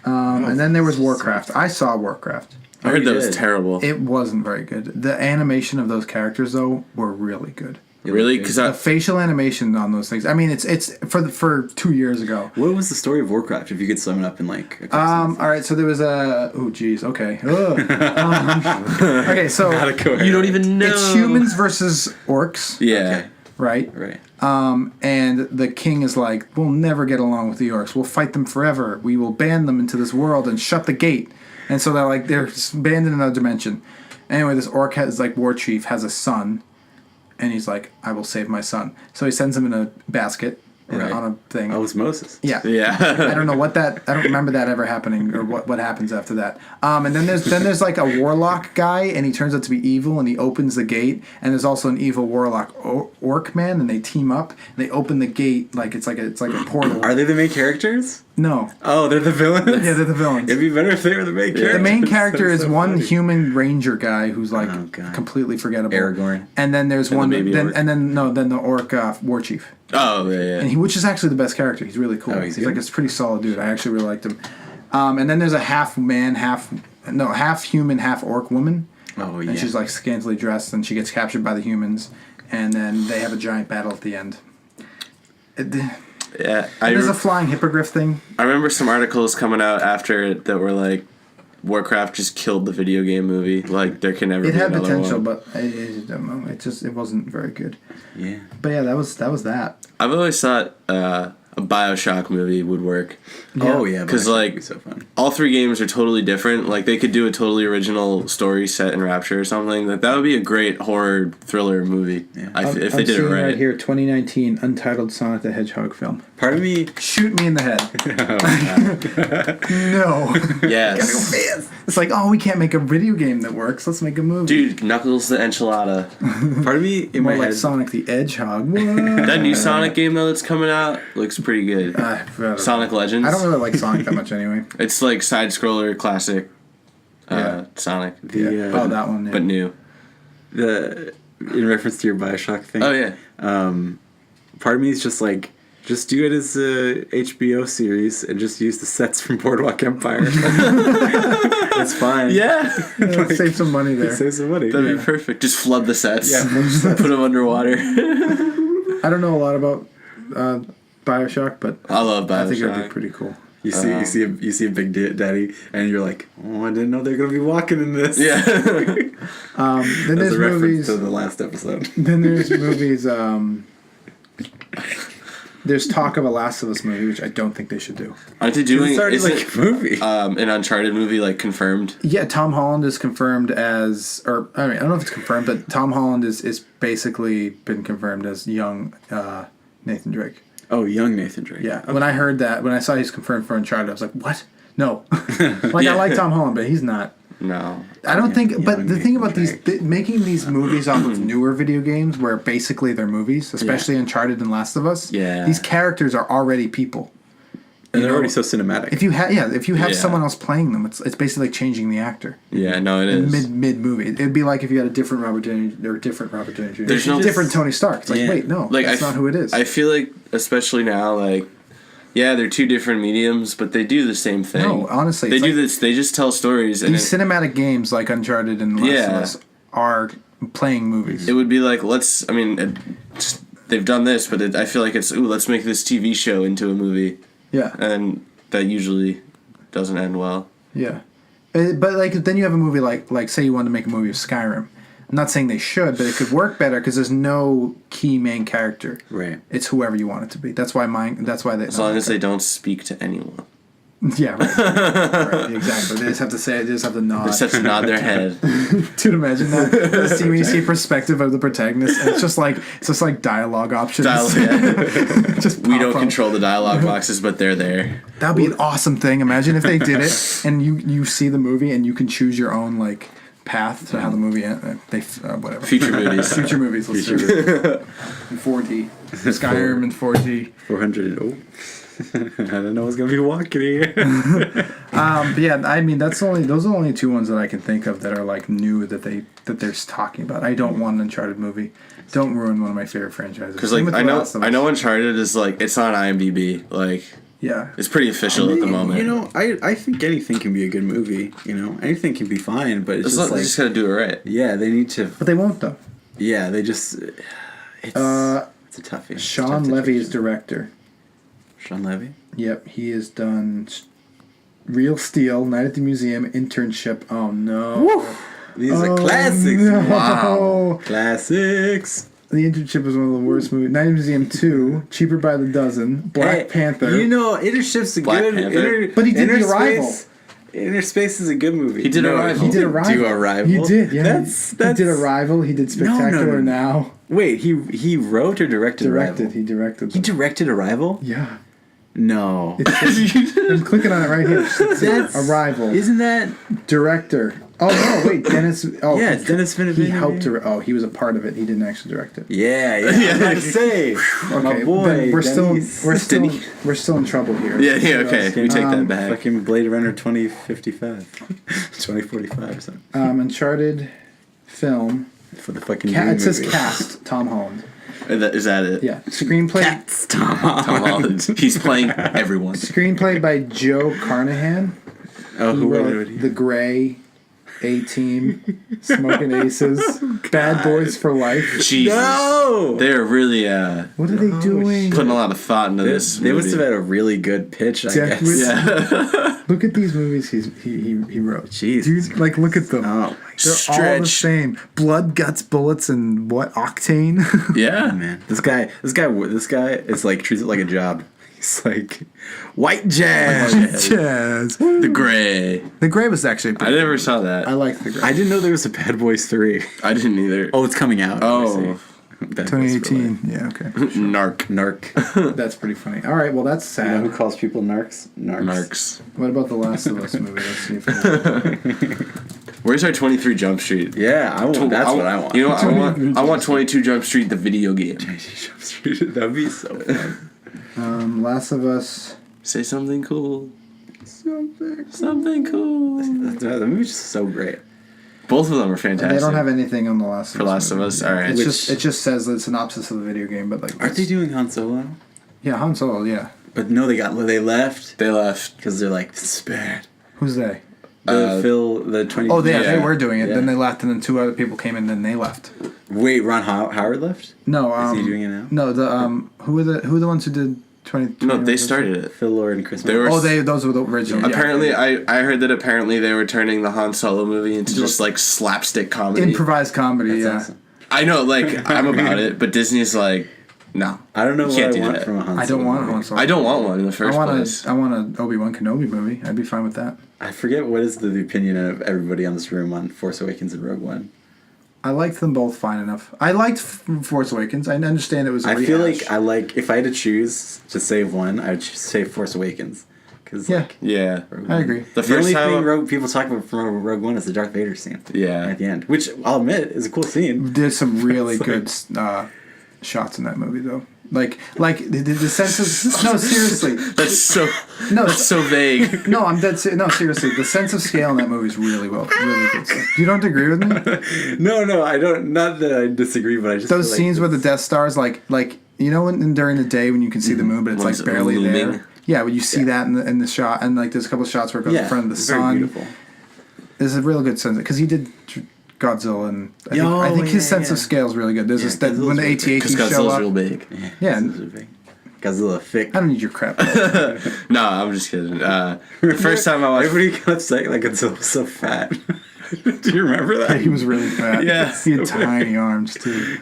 Speaker 1: And then there was Warcraft. I saw Warcraft.
Speaker 3: I heard
Speaker 2: you
Speaker 3: that was
Speaker 2: did?
Speaker 3: terrible.
Speaker 1: It wasn't very good. The animation of those characters, though, were really good.
Speaker 3: Really? Because
Speaker 1: The facial animation on those things. I mean, it's for 2 years ago.
Speaker 2: What was the story of Warcraft? If you could sum it up in like a couple sentences?
Speaker 1: All right, so there was a... Oh, geez, okay. Okay, so
Speaker 2: Gotta go
Speaker 3: you don't even know.
Speaker 1: it's humans versus orcs,
Speaker 3: Yeah.
Speaker 2: Okay.
Speaker 1: right?
Speaker 2: Right.
Speaker 1: And the king is like, we'll never get along with the orcs. We'll fight them forever. We will ban them into this world and shut the gate. And so they're banned in another dimension. Anyway, this orc war chief has a son, and he's like, I will save my son. So he sends him in a basket
Speaker 2: Right.
Speaker 1: on a thing.
Speaker 2: Oh, it was Moses.
Speaker 1: Yeah.
Speaker 3: Yeah.
Speaker 1: I don't know I don't remember that ever happening or what happens after that. And then there's like a warlock guy, and he turns out to be evil, and he opens the gate, and there's also an evil warlock orc man, and they team up, and they open the gate like it's like a portal.
Speaker 2: Are they the main characters?
Speaker 1: No.
Speaker 2: Oh, they're the villains.
Speaker 1: Yeah, they're the villains.
Speaker 2: It'd be better if they were the main characters.
Speaker 1: The main character
Speaker 2: That's
Speaker 1: is
Speaker 2: so
Speaker 1: one
Speaker 2: funny.
Speaker 1: human ranger guy who's like
Speaker 2: Oh, God.
Speaker 1: completely forgettable.
Speaker 2: Aragorn.
Speaker 1: And then there's
Speaker 3: And the
Speaker 1: one
Speaker 3: baby orc.
Speaker 1: then the orc war chief.
Speaker 3: Oh, yeah.
Speaker 1: And which is actually the best character. He's really cool.
Speaker 2: Oh, he's
Speaker 1: like
Speaker 2: good?
Speaker 1: a pretty solid dude. I actually really liked him. And then there's a half human, half orc woman.
Speaker 2: Oh yeah.
Speaker 1: And she's like scantily dressed, and she gets captured by the humans, and then they have a giant battle at the end.
Speaker 3: Yeah,
Speaker 1: There's a flying hippogriff thing.
Speaker 3: I remember some articles coming out after it that were like, Warcraft just killed the video game movie. Like, there can never be another one.
Speaker 1: It had potential, but I don't know. It wasn't very good.
Speaker 2: Yeah.
Speaker 1: But yeah, that was that.
Speaker 3: I've always thought a BioShock movie would work.
Speaker 2: Oh yeah,
Speaker 3: because
Speaker 2: Bioshock
Speaker 3: like
Speaker 2: would be so fun.
Speaker 3: all three games are totally different. Like they could do a totally original story set in Rapture or something. Like that would be a great horror thriller movie.
Speaker 2: Yeah.
Speaker 3: If they did it right.
Speaker 1: here, 2019 Untitled Sonic the Hedgehog film.
Speaker 2: Part of me.
Speaker 1: Shoot me in the head. No.
Speaker 3: Yes.
Speaker 1: It's like, oh, we can't make a video game that works. Let's make a movie.
Speaker 3: Dude, Knuckles the enchilada.
Speaker 2: Part of me in
Speaker 1: More
Speaker 2: my
Speaker 1: like
Speaker 2: head.
Speaker 1: Sonic the Hedgehog. What?
Speaker 3: That new Sonic game though that's coming out looks pretty good. Sonic Legends.
Speaker 1: I don't really like Sonic that much anyway.
Speaker 3: It's like side scroller classic.
Speaker 1: Yeah.
Speaker 3: Sonic,
Speaker 2: The,
Speaker 1: Oh, that one. Yeah.
Speaker 3: but new.
Speaker 2: In reference to your Bioshock thing.
Speaker 3: Oh yeah.
Speaker 2: Part of me is just like, just do it as a HBO series and just use the sets from Boardwalk Empire. It's fine.
Speaker 3: Yeah.
Speaker 1: Save some money there.
Speaker 2: Save some money.
Speaker 3: That'd be perfect. Just flood the sets.
Speaker 2: Yeah.
Speaker 3: Put them underwater.
Speaker 1: I don't know a lot about Bioshock, but
Speaker 3: I love
Speaker 1: I think it'd be
Speaker 3: Bioshock.
Speaker 1: pretty cool.
Speaker 2: You see a big daddy, and you're like, oh, I didn't know they were gonna be walking in this.
Speaker 3: Yeah.
Speaker 1: Then
Speaker 2: That's
Speaker 1: there's
Speaker 2: a reference
Speaker 1: movies.
Speaker 2: to the last episode.
Speaker 1: Then there's movies. There's talk of a Last of Us movie, which I don't think they should do.
Speaker 3: Aren't they doing?
Speaker 2: It's already
Speaker 3: Isn't
Speaker 2: like a movie.
Speaker 3: an Uncharted movie like confirmed?
Speaker 1: Yeah, Tom Holland is confirmed as, or I mean, I don't know if it's confirmed, but Tom Holland is basically been confirmed as young Nathan Drake.
Speaker 2: Oh, young Nathan Drake.
Speaker 1: Yeah. When I heard that, when I saw he's confirmed for Uncharted, I was like, what? No. I like Tom Holland, but he's not.
Speaker 3: No.
Speaker 1: I don't think. But
Speaker 2: young
Speaker 1: the thing
Speaker 2: Nathan
Speaker 1: about these making these movies off of newer video games, where basically they're movies, especially Uncharted and Last of Us.
Speaker 3: Yeah.
Speaker 1: These characters are already people.
Speaker 2: And they're
Speaker 1: know,
Speaker 2: already so cinematic.
Speaker 1: If you have
Speaker 3: Yeah.
Speaker 1: someone else playing them, it's basically like changing the actor.
Speaker 3: Yeah. No, it is.
Speaker 1: Mid movie, it'd be like if you had a different Robert Downey Jr.
Speaker 3: There's no-
Speaker 1: different Tony Stark. It's like,
Speaker 2: Yeah.
Speaker 1: wait, no,
Speaker 3: Like
Speaker 1: that's not who it is.
Speaker 3: I feel like, especially now, like, yeah, they're two different mediums, but they do the same thing.
Speaker 1: No, honestly,
Speaker 3: they
Speaker 1: it's
Speaker 3: do
Speaker 1: like-
Speaker 3: this. They just tell stories, and
Speaker 1: These cinematic games like Uncharted and Last of Us are playing movies.
Speaker 3: it would be like, let's. I mean, they've done this, but I feel like it's let's make this TV show into a movie,
Speaker 1: Yeah,
Speaker 3: and that usually doesn't end well.
Speaker 1: yeah. But like then you have a movie like say you wanted to make a movie of Skyrim. I'm not saying they should, but it could work better because there's no key main character.
Speaker 2: Right.
Speaker 1: It's whoever you want it to be. That's why they.
Speaker 3: As long as they don't speak to anyone,
Speaker 1: Yeah, right, exactly. They just have to say it. They just have to nod.
Speaker 3: they just have to nod their head.
Speaker 1: Dude, imagine that. When you see perspective of the protagonist, and it's just like dialogue options. Just
Speaker 3: We
Speaker 1: pop
Speaker 3: don't
Speaker 1: up.
Speaker 3: control the dialogue boxes, but they're there.
Speaker 1: That'd be an awesome thing. Imagine if they did it, and you see the movie, and you can choose your own like path to how the movie whatever.
Speaker 3: Future movies.
Speaker 1: Future movies. Let's do it in 4D. Skyrim in 4D.
Speaker 2: 400. Oh. I don't know what's gonna be walking here.
Speaker 1: But yeah, I mean those are the only two ones that I can think of that are like new that they're talking about. I don't want an Uncharted movie. Don't ruin one of my favorite franchises.
Speaker 3: Because
Speaker 1: Same
Speaker 3: like
Speaker 1: with The Last of Us.
Speaker 3: I know Uncharted is like it's on IMDb. Like
Speaker 1: Yeah.
Speaker 3: it's pretty official at the moment.
Speaker 2: You know, I think anything can be a good movie. You know, anything can be fine, but it's
Speaker 3: they just gotta do it right.
Speaker 2: yeah, they need to.
Speaker 1: But they won't though.
Speaker 2: Yeah, they just. It's a toughie.
Speaker 1: Sean Levy is director.
Speaker 2: Sean Levy.
Speaker 1: Yep, he has done Real Steel, Night at the Museum, Internship. Oh no.
Speaker 2: These are classics.
Speaker 1: No.
Speaker 2: Wow, classics.
Speaker 1: The Internship was one of the worst movies. Night at the Museum 2, Cheaper by the Dozen, Black Panther.
Speaker 2: You know, Internship's a
Speaker 3: Black
Speaker 2: good.
Speaker 3: Panther.
Speaker 1: But he did The Arrival.
Speaker 2: Inner Space is a good movie.
Speaker 3: He did Arrival.
Speaker 1: He did Arrival.
Speaker 2: Do Arrival.
Speaker 1: He did, yeah.
Speaker 2: That's
Speaker 1: He did Arrival. He did Spectacular
Speaker 2: No.
Speaker 1: Now.
Speaker 2: Wait, he wrote or directed Arrival?
Speaker 1: He directed.
Speaker 2: He
Speaker 1: them.
Speaker 2: directed Arrival?
Speaker 1: Yeah.
Speaker 2: No.
Speaker 1: I'm clicking on it right here.
Speaker 2: That's
Speaker 1: Arrival.
Speaker 2: Isn't that?
Speaker 1: Director. Oh no! Wait, Dennis. Oh,
Speaker 2: Yeah, it's Dennis Villeneuve.
Speaker 1: He helped to. Oh, he was a part of it. He didn't actually direct it.
Speaker 2: Yeah. I'm about to say.
Speaker 1: Okay,
Speaker 2: My boy.
Speaker 1: then we're
Speaker 2: Dennis.
Speaker 1: we're still in trouble here.
Speaker 3: Yeah, okay. We take that back.
Speaker 2: Fucking Blade Runner 2055. 2045 or something.
Speaker 1: Uncharted film.
Speaker 2: For the fucking
Speaker 1: It says
Speaker 2: movie.
Speaker 1: cast Tom Holland.
Speaker 3: Is that it?
Speaker 1: Yeah, screenplay.
Speaker 2: That's Tom
Speaker 3: Tom
Speaker 2: Holland.
Speaker 3: Holland. He's playing everyone.
Speaker 1: Screenplay by Joe Carnahan.
Speaker 2: Oh,
Speaker 1: He
Speaker 2: who
Speaker 1: wrote
Speaker 2: wrote it?
Speaker 1: The Gray, A-Team, Smoking Aces, Bad Boys for Life.
Speaker 3: Jesus.
Speaker 2: No!
Speaker 3: They're really
Speaker 1: What are they doing?
Speaker 3: putting a lot of thought into this
Speaker 2: They must
Speaker 3: movie.
Speaker 2: have had a really good pitch, I
Speaker 1: Death
Speaker 2: guess.
Speaker 1: Wish-
Speaker 3: Yeah.
Speaker 1: Look at these movies he wrote.
Speaker 2: Jeez.
Speaker 1: Dude, like, look at them.
Speaker 2: Oh, my
Speaker 1: They're all the
Speaker 3: Stretch.
Speaker 1: same. Blood, guts, bullets, and what? Octane?
Speaker 3: Yeah.
Speaker 2: man. This guy is like, treats it like a job. He's like, white jazz.
Speaker 1: Jazz.
Speaker 3: The Gray.
Speaker 1: The Gray was actually
Speaker 3: I
Speaker 1: pretty
Speaker 3: never saw that.
Speaker 1: I like The Gray.
Speaker 2: I didn't know there was a Bad Boys 3.
Speaker 3: I didn't either.
Speaker 2: Oh, it's coming out.
Speaker 3: Oh.
Speaker 2: Bad Boys for
Speaker 1: 2018.
Speaker 2: Life.
Speaker 1: Yeah, okay.
Speaker 3: Narc.
Speaker 2: Narc.
Speaker 1: That's pretty funny. All right, well, that's
Speaker 2: You know
Speaker 1: sad.
Speaker 2: who calls people narcs?
Speaker 3: Narcs.
Speaker 1: What about The Last of Us movie? Let's see if
Speaker 3: Where's our 23 Jump Street?
Speaker 2: Yeah, that's what I want.
Speaker 3: You know what? I want 22 Jump Street, the video game.
Speaker 2: That'd be so fun.
Speaker 1: Last of Us.
Speaker 3: Say something cool.
Speaker 1: Something.
Speaker 3: Something cool.
Speaker 2: The movie's just so great.
Speaker 3: Both of them are fantastic.
Speaker 1: They don't have anything on The Last of
Speaker 3: For
Speaker 1: Us.
Speaker 3: Last of
Speaker 1: movie.
Speaker 3: Us? Alright.
Speaker 1: It just says the synopsis of the video game, but like.
Speaker 2: Aren't they doing Han Solo?
Speaker 1: Yeah, Han Solo. Yeah.
Speaker 2: But no, they left
Speaker 3: They left.
Speaker 2: because they're like, this is bad.
Speaker 1: Who's they?
Speaker 2: The 20.
Speaker 1: Oh, they
Speaker 3: Yeah.
Speaker 1: were doing it.
Speaker 2: Yeah.
Speaker 1: Then they left, and then two other people came in, and then they left.
Speaker 2: Wait, Ron Howard left?
Speaker 1: No,
Speaker 2: Is he doing it now?
Speaker 1: No, the who are the ones who did 20?
Speaker 3: No, they started it.
Speaker 2: Phil Lord and Chris.
Speaker 3: They were-
Speaker 1: Oh, those were the original. yeah.
Speaker 3: Apparently, I heard that apparently they were turning the Han Solo movie into just like slapstick comedy.
Speaker 1: Improvised comedy.
Speaker 2: That's
Speaker 1: Yeah.
Speaker 2: awesome.
Speaker 3: I know, like, I'm about it, but Disney's like, no.
Speaker 2: I don't know
Speaker 3: You
Speaker 2: what
Speaker 3: can't
Speaker 2: I
Speaker 3: do
Speaker 2: want
Speaker 3: that.
Speaker 2: from a Han Solo.
Speaker 1: I don't want
Speaker 2: movie.
Speaker 1: Han Solo.
Speaker 3: I don't want one in the first place.
Speaker 1: I want an Obi-Wan Kenobi movie. I'd be fine with that.
Speaker 2: I forget what is the opinion of everybody on this room on Force Awakens and Rogue One.
Speaker 1: I liked them both fine enough. I liked Force Awakens. I understand it was.
Speaker 2: I feel like if I had to choose to save one, I would save Force Awakens. Cause
Speaker 1: Yeah.
Speaker 2: like,
Speaker 3: Yeah.
Speaker 2: Rogue
Speaker 1: I
Speaker 2: One-
Speaker 1: agree.
Speaker 3: The
Speaker 2: The
Speaker 3: first
Speaker 2: only
Speaker 3: time.
Speaker 2: thing people talk about from Rogue One is the Darth Vader scene.
Speaker 3: Yeah.
Speaker 2: At the end, which I'll admit is a cool scene.
Speaker 1: There's some really
Speaker 2: It's like-
Speaker 1: good shots in that movie, though. Like the sense of no, seriously,
Speaker 3: That's so.
Speaker 1: no,
Speaker 3: That's so vague.
Speaker 1: no, I'm dead. No, seriously, the sense of scale in that movie is really good. Stuff. You don't agree with me?
Speaker 2: No, I don't. Not that I disagree, but I just
Speaker 1: Those
Speaker 2: feel like
Speaker 1: scenes where the
Speaker 2: it's-
Speaker 1: Death Star's like you know when during the day when you can see the moon, but it's
Speaker 3: When
Speaker 1: like
Speaker 3: it's
Speaker 1: barely
Speaker 3: looming.
Speaker 1: there. Yeah, when you see that in the shot, and like there's a couple of shots where it goes in front of the
Speaker 2: it's very
Speaker 1: sun.
Speaker 2: beautiful.
Speaker 1: There's a real good sense because he did Godzilla, and I think his sense of scale is really good. There's this that
Speaker 2: Godzilla's
Speaker 1: when the
Speaker 2: really
Speaker 1: AT-AT
Speaker 3: Because
Speaker 1: show
Speaker 3: Godzilla's
Speaker 1: up.
Speaker 3: real big.
Speaker 1: Yeah.
Speaker 2: Godzilla's really big. Godzilla thick.
Speaker 1: I don't need your crap.
Speaker 3: No, I'm just kidding. The first time I watched.
Speaker 2: Everybody got upset like Godzilla was so fat. Do you remember that?
Speaker 1: He was really fat.
Speaker 3: Yeah.
Speaker 1: He had tiny arms too.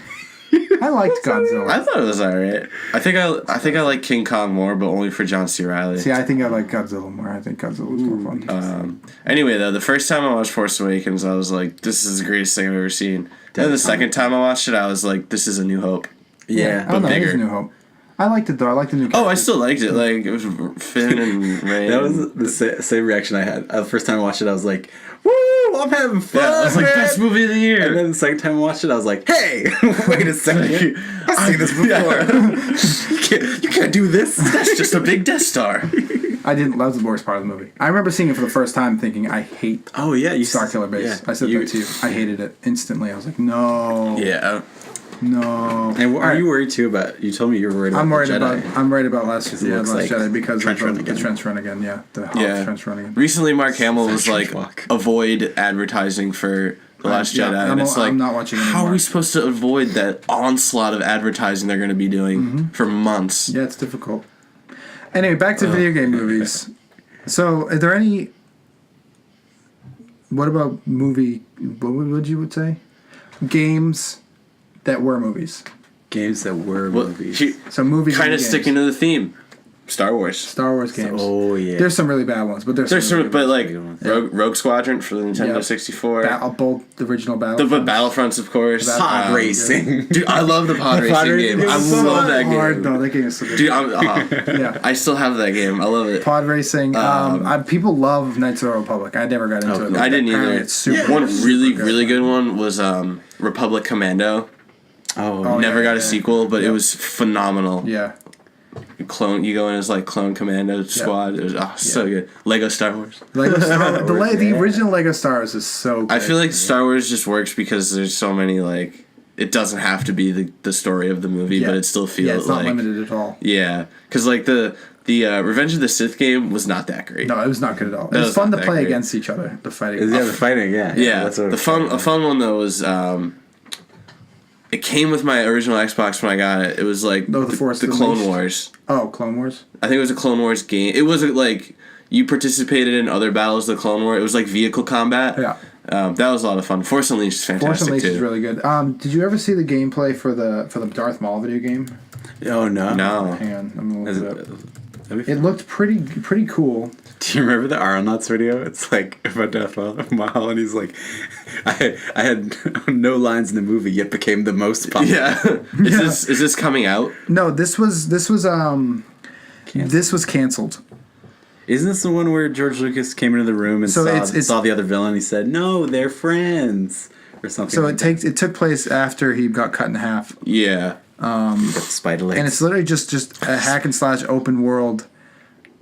Speaker 1: I liked Godzilla.
Speaker 3: I thought it was alright. I think I like King Kong more, but only for John C. Reilly.
Speaker 1: See, I think I like Godzilla more. I think Godzilla was more fun.
Speaker 3: Anyway, though, the first time I watched Force Awakens, I was like, "This is the greatest thing I've ever seen." Then the second time I watched it, I was like, "This is A New Hope."
Speaker 2: Yeah,
Speaker 1: I don't know. It is
Speaker 3: bigger.
Speaker 1: New Hope. I liked it though. I liked the new.
Speaker 3: Oh, I still liked it. Like it was Finn and Rey.
Speaker 2: that was the same reaction I had. The first time I watched it, I was like, "Woo, I'm having fun!"
Speaker 3: Yeah, I was like,
Speaker 2: man."
Speaker 3: "Best movie of the year."
Speaker 2: And then the second time I watched it, I was like, "Hey, wait a second, I've seen this before. you can't do this."
Speaker 3: That's just a big Death Star.
Speaker 1: I didn't. That was the worst part of the movie. I remember seeing it for the first time, thinking, "I hate
Speaker 2: Oh yeah, you
Speaker 1: Star Killer Base."
Speaker 2: yeah.
Speaker 1: I said that to you. I hated it instantly. I was like, "No,
Speaker 3: Yeah.
Speaker 1: no."
Speaker 2: And are
Speaker 1: Alright.
Speaker 2: you worried too about? You told me you were worried about.
Speaker 1: I'm worried
Speaker 2: the
Speaker 1: about.
Speaker 2: Jedi.
Speaker 1: I'm worried about Last
Speaker 2: looks like
Speaker 1: Jedi because
Speaker 2: trench
Speaker 1: of
Speaker 2: run
Speaker 1: the
Speaker 2: again.
Speaker 1: trench run again. Yeah, the
Speaker 3: Yeah.
Speaker 1: trench run again.
Speaker 3: Recently, Mark Hamill was
Speaker 2: Trench
Speaker 3: like,
Speaker 2: walk.
Speaker 3: "Avoid advertising for The Last
Speaker 1: Yeah,
Speaker 3: Jedi," and it's like,
Speaker 1: I'm not watching
Speaker 3: how
Speaker 1: anymore.
Speaker 3: are we supposed to avoid that onslaught of advertising they're going to be doing for months?
Speaker 1: Yeah, it's difficult. Anyway, back to video game movies. So, are there any? What about movie? What would you say? Games that were movies.
Speaker 2: Games that were
Speaker 3: Well,
Speaker 2: movies.
Speaker 1: So movies.
Speaker 3: kind
Speaker 1: and
Speaker 3: of
Speaker 1: games.
Speaker 3: sticking to the theme. Star Wars.
Speaker 1: Star Wars games.
Speaker 2: Oh yeah.
Speaker 1: There's some really bad ones, but there's
Speaker 3: There's
Speaker 1: some
Speaker 3: some, but like
Speaker 2: good ones.
Speaker 3: Rogue Squadron for the Nintendo
Speaker 1: Yeah.
Speaker 3: 64.
Speaker 1: both the original
Speaker 3: The
Speaker 1: Battlefront.
Speaker 3: Battlefronts, of course.
Speaker 1: Pod
Speaker 2: Pod racing.
Speaker 3: Dude, I love the pod racing game. I
Speaker 1: It's so
Speaker 3: love that
Speaker 1: hard,
Speaker 3: game.
Speaker 1: though. That game is so good.
Speaker 3: Dude,
Speaker 1: Yeah.
Speaker 3: I still have that game. I love it.
Speaker 1: Pod racing. People love Knights of the Republic. I never got into it.
Speaker 3: I didn't
Speaker 1: Apparently
Speaker 3: either.
Speaker 1: It's super,
Speaker 3: One
Speaker 1: super
Speaker 3: really good one was Republic Commando.
Speaker 2: Oh,
Speaker 3: Never got a
Speaker 1: yeah.
Speaker 3: sequel, but it was phenomenal.
Speaker 1: Yeah.
Speaker 3: You go in as like Clone Commando Squad. It was so good. Lego Star Wars.
Speaker 1: Lego Star the original Lego Star Wars is so good.
Speaker 3: I feel like Star Wars just works because there's so many like it doesn't have to be the story of the movie, but it still feels
Speaker 1: it's not
Speaker 3: like
Speaker 1: limited at all.
Speaker 3: yeah, because like the The Revenge of the Sith game was not that great.
Speaker 1: No, it was not good at all. It
Speaker 3: No,
Speaker 1: was
Speaker 3: it's
Speaker 1: fun
Speaker 3: not
Speaker 1: to
Speaker 3: that
Speaker 1: play
Speaker 3: great.
Speaker 1: against each other. The fighting.
Speaker 2: Yeah, the fighting. Yeah,
Speaker 3: Yeah,
Speaker 2: that's what
Speaker 3: a fun one though was it came with my original Xbox when I got it. It was like
Speaker 1: No, the Force
Speaker 3: the Clone
Speaker 1: Unleashed.
Speaker 3: Wars.
Speaker 1: Oh, Clone Wars.
Speaker 3: I think it was a Clone Wars game. It wasn't like you participated in other battles of the Clone War. It was like vehicle combat.
Speaker 1: Yeah.
Speaker 3: That was a lot of fun. Force Unleashed is fantastic
Speaker 1: Force Unleashed
Speaker 3: too.
Speaker 1: is really good. Did you ever see the gameplay for the Darth Maul video game?
Speaker 2: Oh no.
Speaker 3: No.
Speaker 1: Hang on, I'm gonna
Speaker 2: Is
Speaker 1: look
Speaker 2: it,
Speaker 1: it up.
Speaker 2: that'd be
Speaker 1: It
Speaker 2: fun.
Speaker 1: looked pretty cool.
Speaker 2: Do you remember the Aeronauts video? It's like about Darth Maul, and he's like, I had no lines in the movie, yet became the most popular.
Speaker 3: Yeah. Is this coming out?
Speaker 1: No, this was canceled.
Speaker 2: Isn't this the one where George Lucas came into the room and
Speaker 1: So
Speaker 2: saw,
Speaker 1: it's-
Speaker 2: saw the other villain? He said, "No, they're friends," or something.
Speaker 1: So
Speaker 2: like
Speaker 1: it took place after he got cut in half,
Speaker 3: Yeah.
Speaker 2: that. Got the spider legs.
Speaker 1: and it's literally just a hack and slash open world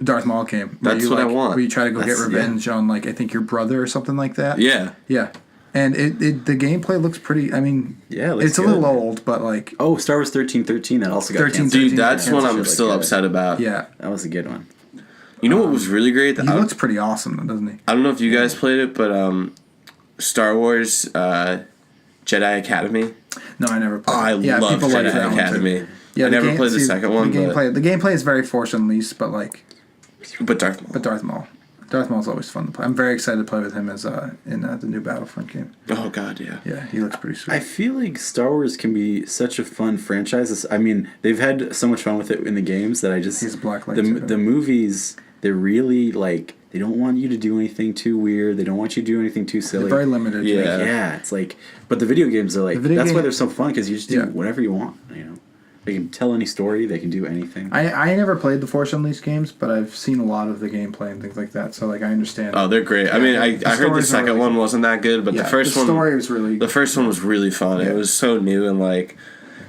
Speaker 1: Darth Maul game. Where
Speaker 3: That's
Speaker 1: you,
Speaker 3: what I
Speaker 1: like,
Speaker 3: want.
Speaker 1: Where you try to go
Speaker 2: That's-
Speaker 1: get revenge on like I think your brother or something like that.
Speaker 3: Yeah.
Speaker 1: Yeah. And the gameplay looks pretty. I mean,
Speaker 2: Yeah, it looks
Speaker 1: it's a little
Speaker 2: good.
Speaker 1: old, but like,
Speaker 2: Oh, Star Wars 1313. That also got
Speaker 1: 13,
Speaker 2: canceled.
Speaker 3: Dude,
Speaker 1: 13
Speaker 3: that's
Speaker 1: canceled
Speaker 3: one I'm
Speaker 2: shit like
Speaker 3: still
Speaker 2: that.
Speaker 3: upset about.
Speaker 1: yeah,
Speaker 2: That was a good one.
Speaker 3: You know what was really great?
Speaker 1: he looks pretty awesome, though, doesn't he?
Speaker 3: I don't know if you guys played it, but Star Wars Jedi Academy.
Speaker 1: No, I never played.
Speaker 3: Oh, I
Speaker 1: yeah,
Speaker 3: love
Speaker 1: people like
Speaker 3: Jedi
Speaker 1: that one, too.
Speaker 3: Academy.
Speaker 1: Yeah,
Speaker 3: I never played the second one,
Speaker 1: The
Speaker 3: but
Speaker 1: gameplay is very Force Unleashed, but like,
Speaker 3: Darth Maul.
Speaker 1: but Darth Maul's always fun to play. I'm very excited to play with him as in the new Battlefront game.
Speaker 3: Oh god, yeah.
Speaker 1: Yeah, he looks pretty sweet.
Speaker 2: I feel like Star Wars can be such a fun franchise. I mean, they've had so much fun with it in the games that I just
Speaker 1: He's a black
Speaker 2: the
Speaker 1: lightsaber.
Speaker 2: the movies. They're really like they don't want you to do anything too weird. They don't want you to do anything too silly.
Speaker 1: They're very limited.
Speaker 3: Yeah.
Speaker 2: Yeah, it's like, but the video games are like
Speaker 1: The video
Speaker 2: that's why
Speaker 1: game-
Speaker 2: they're so fun because you just do
Speaker 1: Yeah.
Speaker 2: whatever you want. You know, they can tell any story. They can do anything.
Speaker 1: I never played the Force Unleashed games, but I've seen a lot of the gameplay and things like that. So like I understand.
Speaker 3: Oh, they're great. I mean, I heard the
Speaker 1: stories are
Speaker 3: second
Speaker 1: really
Speaker 3: one
Speaker 1: good.
Speaker 3: wasn't that good, but
Speaker 1: yeah,
Speaker 3: the first one
Speaker 1: story was really.
Speaker 3: the first one was really fun.
Speaker 1: Yeah.
Speaker 3: It was so new and like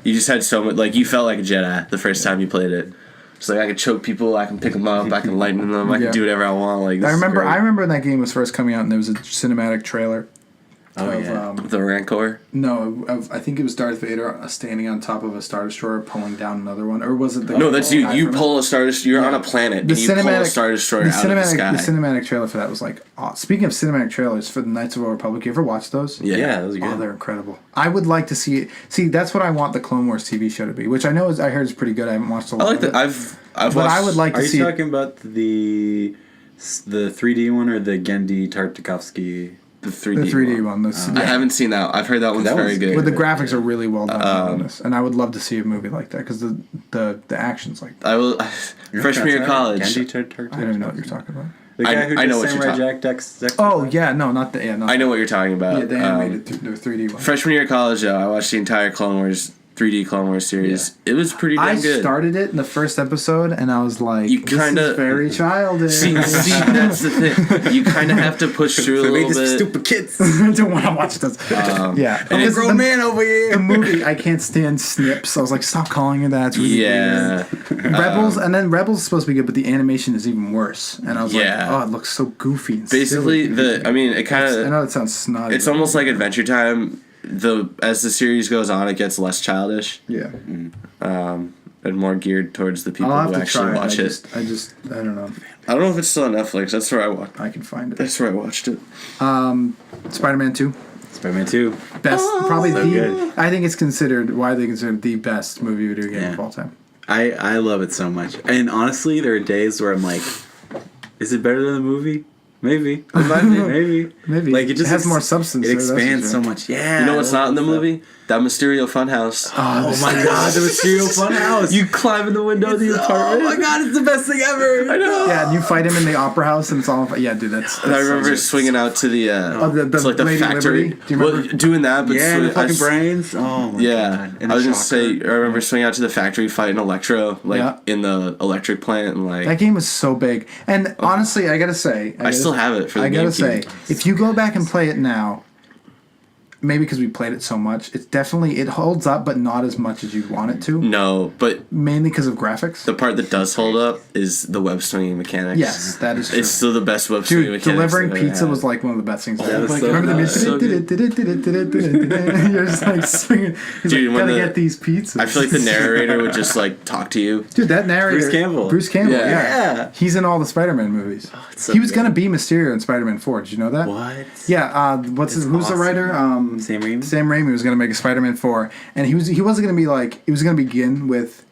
Speaker 3: you just had so much like you felt like a Jedi the first time you played it. It's like I can choke people, I can pick them up, I can lighten them, I
Speaker 1: Yeah.
Speaker 3: can do whatever I want. Like this
Speaker 1: I
Speaker 3: is
Speaker 1: remember.
Speaker 3: great.
Speaker 1: I remember when that game was first coming out, and there was a cinematic trailer.
Speaker 2: Oh,
Speaker 1: of,
Speaker 2: yeah.
Speaker 3: The Rancor.
Speaker 1: I think it was Darth Vader standing on top of a Star Destroyer pulling down another one, or was it the?
Speaker 3: No, that's you.
Speaker 1: guy
Speaker 3: You
Speaker 1: from-
Speaker 3: pull a Star Destroyer. You're on a planet,
Speaker 1: The
Speaker 3: and you pull a
Speaker 1: cinematic
Speaker 3: Star Destroyer
Speaker 1: the
Speaker 3: out of the
Speaker 1: cinematic
Speaker 3: sky.
Speaker 1: the cinematic trailer for that was like. Speaking of cinematic trailers for the Knights of the Old Republic, you ever watch those?
Speaker 2: Yeah, that was good.
Speaker 1: Oh, they're incredible. I would like to see it. See, that's what I want the Clone Wars TV show to be, which I know I heard is pretty good. I haven't watched a
Speaker 3: I
Speaker 1: lot
Speaker 3: like
Speaker 1: of
Speaker 3: that.
Speaker 1: it.
Speaker 3: I've
Speaker 1: But
Speaker 3: watched.
Speaker 1: I would like
Speaker 2: Are
Speaker 1: to
Speaker 2: you
Speaker 1: see it.
Speaker 2: talking about the 3D one or the Gendy Tartakovsky?
Speaker 3: the 3D.
Speaker 1: The 3D one. This,
Speaker 3: I haven't seen that. I've heard that one's
Speaker 2: That
Speaker 3: very
Speaker 2: one's
Speaker 3: good.
Speaker 1: But the graphics are really well done on this, and I would love to see a movie like that because the action's like.
Speaker 3: I will. Freshman year of college.
Speaker 2: Gendy
Speaker 1: I don't even know what you're talking about.
Speaker 2: The guy who
Speaker 3: I
Speaker 2: did
Speaker 3: know what you're
Speaker 2: Samurai
Speaker 3: talking-
Speaker 2: Jack Dex.
Speaker 1: Oh yeah, no, not the not
Speaker 3: I know what you're talking about.
Speaker 1: yeah, the animated the 3D one.
Speaker 3: Freshman year of college, though, I watched the entire Clone Wars 3D Clone Wars series. It was pretty damn
Speaker 1: I
Speaker 3: good.
Speaker 1: started it in the first episode, and I was like,
Speaker 3: You
Speaker 1: "This
Speaker 3: kinda-
Speaker 1: is very childish."
Speaker 3: See, that's the thing. You kind of have to push through a little bit.
Speaker 2: Stupid kids.
Speaker 1: I don't want to watch this. Yeah,
Speaker 2: And a
Speaker 1: Because
Speaker 2: grown man over
Speaker 1: The
Speaker 2: here.
Speaker 1: movie, I can't stand snips. I was like, stop calling it that. It's really
Speaker 3: Yeah.
Speaker 1: weird. Rebels, and then Rebels is supposed to be good, but the animation is even worse. And I was
Speaker 3: Yeah.
Speaker 1: like, oh, it looks so goofy. And
Speaker 3: Basically,
Speaker 1: silly.
Speaker 3: I mean, it kind
Speaker 1: I
Speaker 3: of.
Speaker 1: know it sounds snotty.
Speaker 3: It's
Speaker 1: but-
Speaker 3: almost like Adventure Time. As the series goes on, it gets less childish
Speaker 1: yeah.
Speaker 3: and more geared towards the people
Speaker 1: I'll have
Speaker 3: who
Speaker 1: to
Speaker 3: actually
Speaker 1: try
Speaker 3: watch
Speaker 1: it.
Speaker 3: it.
Speaker 1: I just, I don't know.
Speaker 3: I don't know if it's still on Netflix. That's where I watched.
Speaker 1: I can find it.
Speaker 3: That's where I watched it.
Speaker 1: Spider-Man 2,
Speaker 2: Spider-Man 2.
Speaker 1: best, probably
Speaker 2: So
Speaker 1: the.
Speaker 2: good.
Speaker 1: I think it's widely considered the best movie video game
Speaker 2: Yeah.
Speaker 1: of all time.
Speaker 2: I love it so much. And honestly, there are days where I'm like, is it better than the movie? Maybe. It might be. Maybe.
Speaker 1: Maybe.
Speaker 2: Like it just
Speaker 1: has more substance.
Speaker 2: It
Speaker 1: there, that's for
Speaker 2: expands
Speaker 1: sure.
Speaker 2: so much. Yeah.
Speaker 3: You know what's not in the
Speaker 2: Stuff.
Speaker 3: movie? That Mysterio Funhouse.
Speaker 2: Oh my god, the Mysterio Funhouse.
Speaker 3: You climb in the window of the
Speaker 2: Oh
Speaker 3: apartment.
Speaker 2: my god, it's the best thing ever.
Speaker 3: I know.
Speaker 1: Yeah, and you fight him in the opera house, and it's all. Yeah, dude, that's.
Speaker 3: And I remember swinging out to the
Speaker 1: the
Speaker 3: to like the
Speaker 1: Lady
Speaker 3: factory.
Speaker 1: Liberty? Do you remember?
Speaker 3: Well, doing that, but
Speaker 2: Yeah, the
Speaker 3: I
Speaker 2: fucking
Speaker 3: s-
Speaker 2: brains. Oh my
Speaker 3: Yeah,
Speaker 2: god. And
Speaker 3: I was
Speaker 2: the
Speaker 3: gonna say.
Speaker 2: shocker.
Speaker 3: I remember swinging out to the factory, fighting Electro, like
Speaker 1: Yeah.
Speaker 3: in the electric plant, and like
Speaker 1: That game was so big, and honestly, I gotta say,
Speaker 3: I still have it for the
Speaker 1: I gotta
Speaker 3: GameCube.
Speaker 1: say, if you go back and play it now, maybe because we played it so much, it holds up, but not as much as you'd want it to.
Speaker 3: No, but
Speaker 1: Mainly because of graphics.
Speaker 3: the part that does hold up is the web swinging mechanics.
Speaker 1: Yes, that is true.
Speaker 3: It's still the best web swinging
Speaker 1: Dude,
Speaker 3: mechanics.
Speaker 1: delivering
Speaker 3: I've ever
Speaker 1: pizza
Speaker 3: had.
Speaker 1: was like one of the best things.
Speaker 2: that was
Speaker 1: Like,
Speaker 2: so
Speaker 1: remember the
Speaker 2: nice.
Speaker 3: So
Speaker 1: music? You're just like swinging. He's
Speaker 3: Dude,
Speaker 1: like,
Speaker 3: when
Speaker 1: gotta
Speaker 3: the-
Speaker 1: get these pizzas.
Speaker 3: I feel like the narrator would just like talk to you.
Speaker 1: Dude, that narrator.
Speaker 2: Bruce Campbell.
Speaker 1: Yeah.
Speaker 2: Yeah.
Speaker 1: He's in all the Spider-Man movies.
Speaker 2: it's so
Speaker 1: he was
Speaker 2: good.
Speaker 1: gonna be Mysterio in Spider-Man 4. Did you know that?
Speaker 2: What?
Speaker 1: Yeah. Who's the
Speaker 2: awesome.
Speaker 1: writer?
Speaker 2: Sam Raimi?
Speaker 1: Sam Raimi was gonna make a Spider-Man 4, and he wasn't gonna be like, it was gonna begin with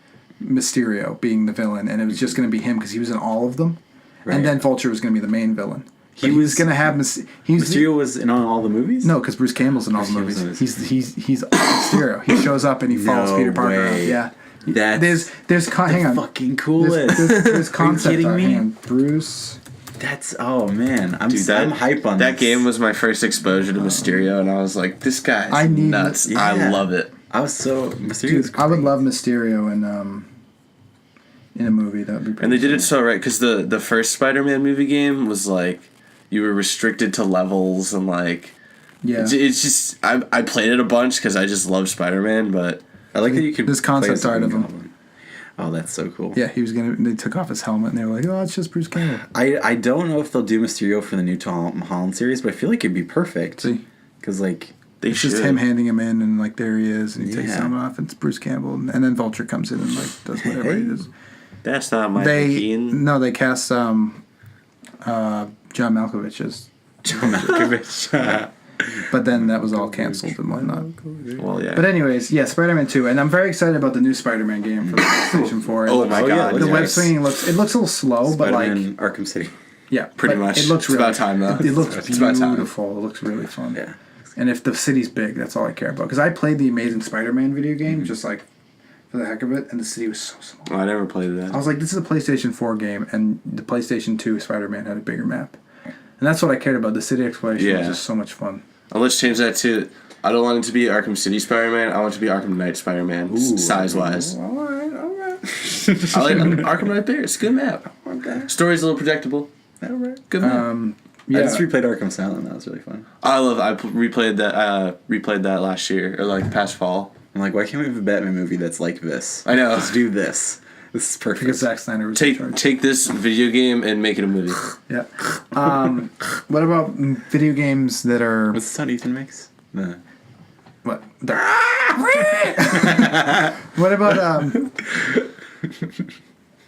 Speaker 1: Mysterio being the villain, and it was just gonna be him because he was in all of them,
Speaker 2: Right.
Speaker 1: and then Vulture was gonna be the main villain. But he was gonna have
Speaker 2: Mysterio was in all the movies?
Speaker 1: No, because Bruce Campbell's in all the
Speaker 2: Bruce
Speaker 1: movies.
Speaker 2: Campbell's
Speaker 1: He's Mysterio. He shows up and he follows
Speaker 2: No
Speaker 1: Peter Parker
Speaker 2: way.
Speaker 1: around. Yeah.
Speaker 2: That's
Speaker 1: Hang on.
Speaker 2: fucking coolest.
Speaker 1: There's concept
Speaker 2: kidding
Speaker 1: art.
Speaker 2: me?
Speaker 1: Hang on. Bruce.
Speaker 2: That's, oh man. I'm
Speaker 3: That,
Speaker 2: hype on
Speaker 3: that
Speaker 2: this.
Speaker 3: game was my first exposure to Mysterio, and I was like, this guy's
Speaker 1: I need-
Speaker 3: nuts. I
Speaker 2: Yeah.
Speaker 3: love it.
Speaker 2: I was so Mysterio's
Speaker 1: Dude, I would love Mysterio in a movie. That would be pretty
Speaker 3: And they did
Speaker 1: cool.
Speaker 3: it so right, because the first Spider-Man movie game was like, you were restricted to levels, and like,
Speaker 1: Yeah.
Speaker 3: it's just, I played it a bunch because I just love Spider-Man, but
Speaker 2: I like that you could
Speaker 1: This
Speaker 2: play
Speaker 1: concept
Speaker 2: as a
Speaker 1: art of
Speaker 2: Green
Speaker 1: him.
Speaker 2: Goblin. Oh, that's so cool.
Speaker 1: Yeah, they took off his helmet and they were like, oh, it's just Bruce Campbell.
Speaker 2: I don't know if they'll do Mysterio for the new Tom Holland series, but I feel like it'd be perfect.
Speaker 1: See?
Speaker 2: Because, like,
Speaker 3: they
Speaker 1: It's
Speaker 3: should.
Speaker 1: just him handing him in and like there he is and he takes his
Speaker 2: Yeah.
Speaker 1: helmet off and it's Bruce Campbell and then Vulture comes in and like does whatever he does.
Speaker 3: That's not my
Speaker 1: They
Speaker 3: Keaton.
Speaker 1: no, they cast John Malkovich as,
Speaker 2: John Malkovich.
Speaker 1: but then that was all canceled and whatnot.
Speaker 3: Well, yeah.
Speaker 1: But anyways, yeah, Spider-Man 2, and I'm very excited about the new Spider-Man game for the PlayStation 4.
Speaker 3: Oh my God,
Speaker 1: The
Speaker 3: yes.
Speaker 1: web swinging looks a little slow, but like
Speaker 2: Spider-Man Arkham City.
Speaker 1: yeah,
Speaker 3: Pretty
Speaker 1: but
Speaker 3: much.
Speaker 1: It looks
Speaker 3: It's
Speaker 1: really,
Speaker 3: about time, though.
Speaker 1: It looks
Speaker 3: It's about time.
Speaker 1: beautiful. It looks really fun.
Speaker 2: Yeah.
Speaker 1: And if the city's big, that's all I care about. Because I played the Amazing Spider-Man video game just like for the heck of it, and the city was so small.
Speaker 3: Oh, I never played that.
Speaker 1: I was like, this is a PlayStation 4 game, and the PlayStation 2 Spider-Man had a bigger map. And that's what I cared about. The city exploration was
Speaker 3: Yeah.
Speaker 1: just so much fun.
Speaker 3: Let's change that to, I don't want it to be Arkham City Spider-Man, I want it to be Arkham Knight Spider-Man, size-wise.
Speaker 1: All right, all right.
Speaker 3: I like Arkham Knight Bear, it's a good map.
Speaker 1: Okay.
Speaker 3: Story's a little predictable. Good map.
Speaker 1: Yeah.
Speaker 2: I just replayed Arkham Asylum. That was really fun.
Speaker 3: I replayed that last year, or like past fall.
Speaker 2: I'm like, why can't we have a Batman movie that's like this?
Speaker 3: I know.
Speaker 2: Let's do this. This is perfect.
Speaker 1: because Zack Snyder was in charge.
Speaker 3: Take this video game and make it a movie.
Speaker 1: Yeah. What about video games that are
Speaker 2: What's the sound Ethan makes? The
Speaker 1: what? What about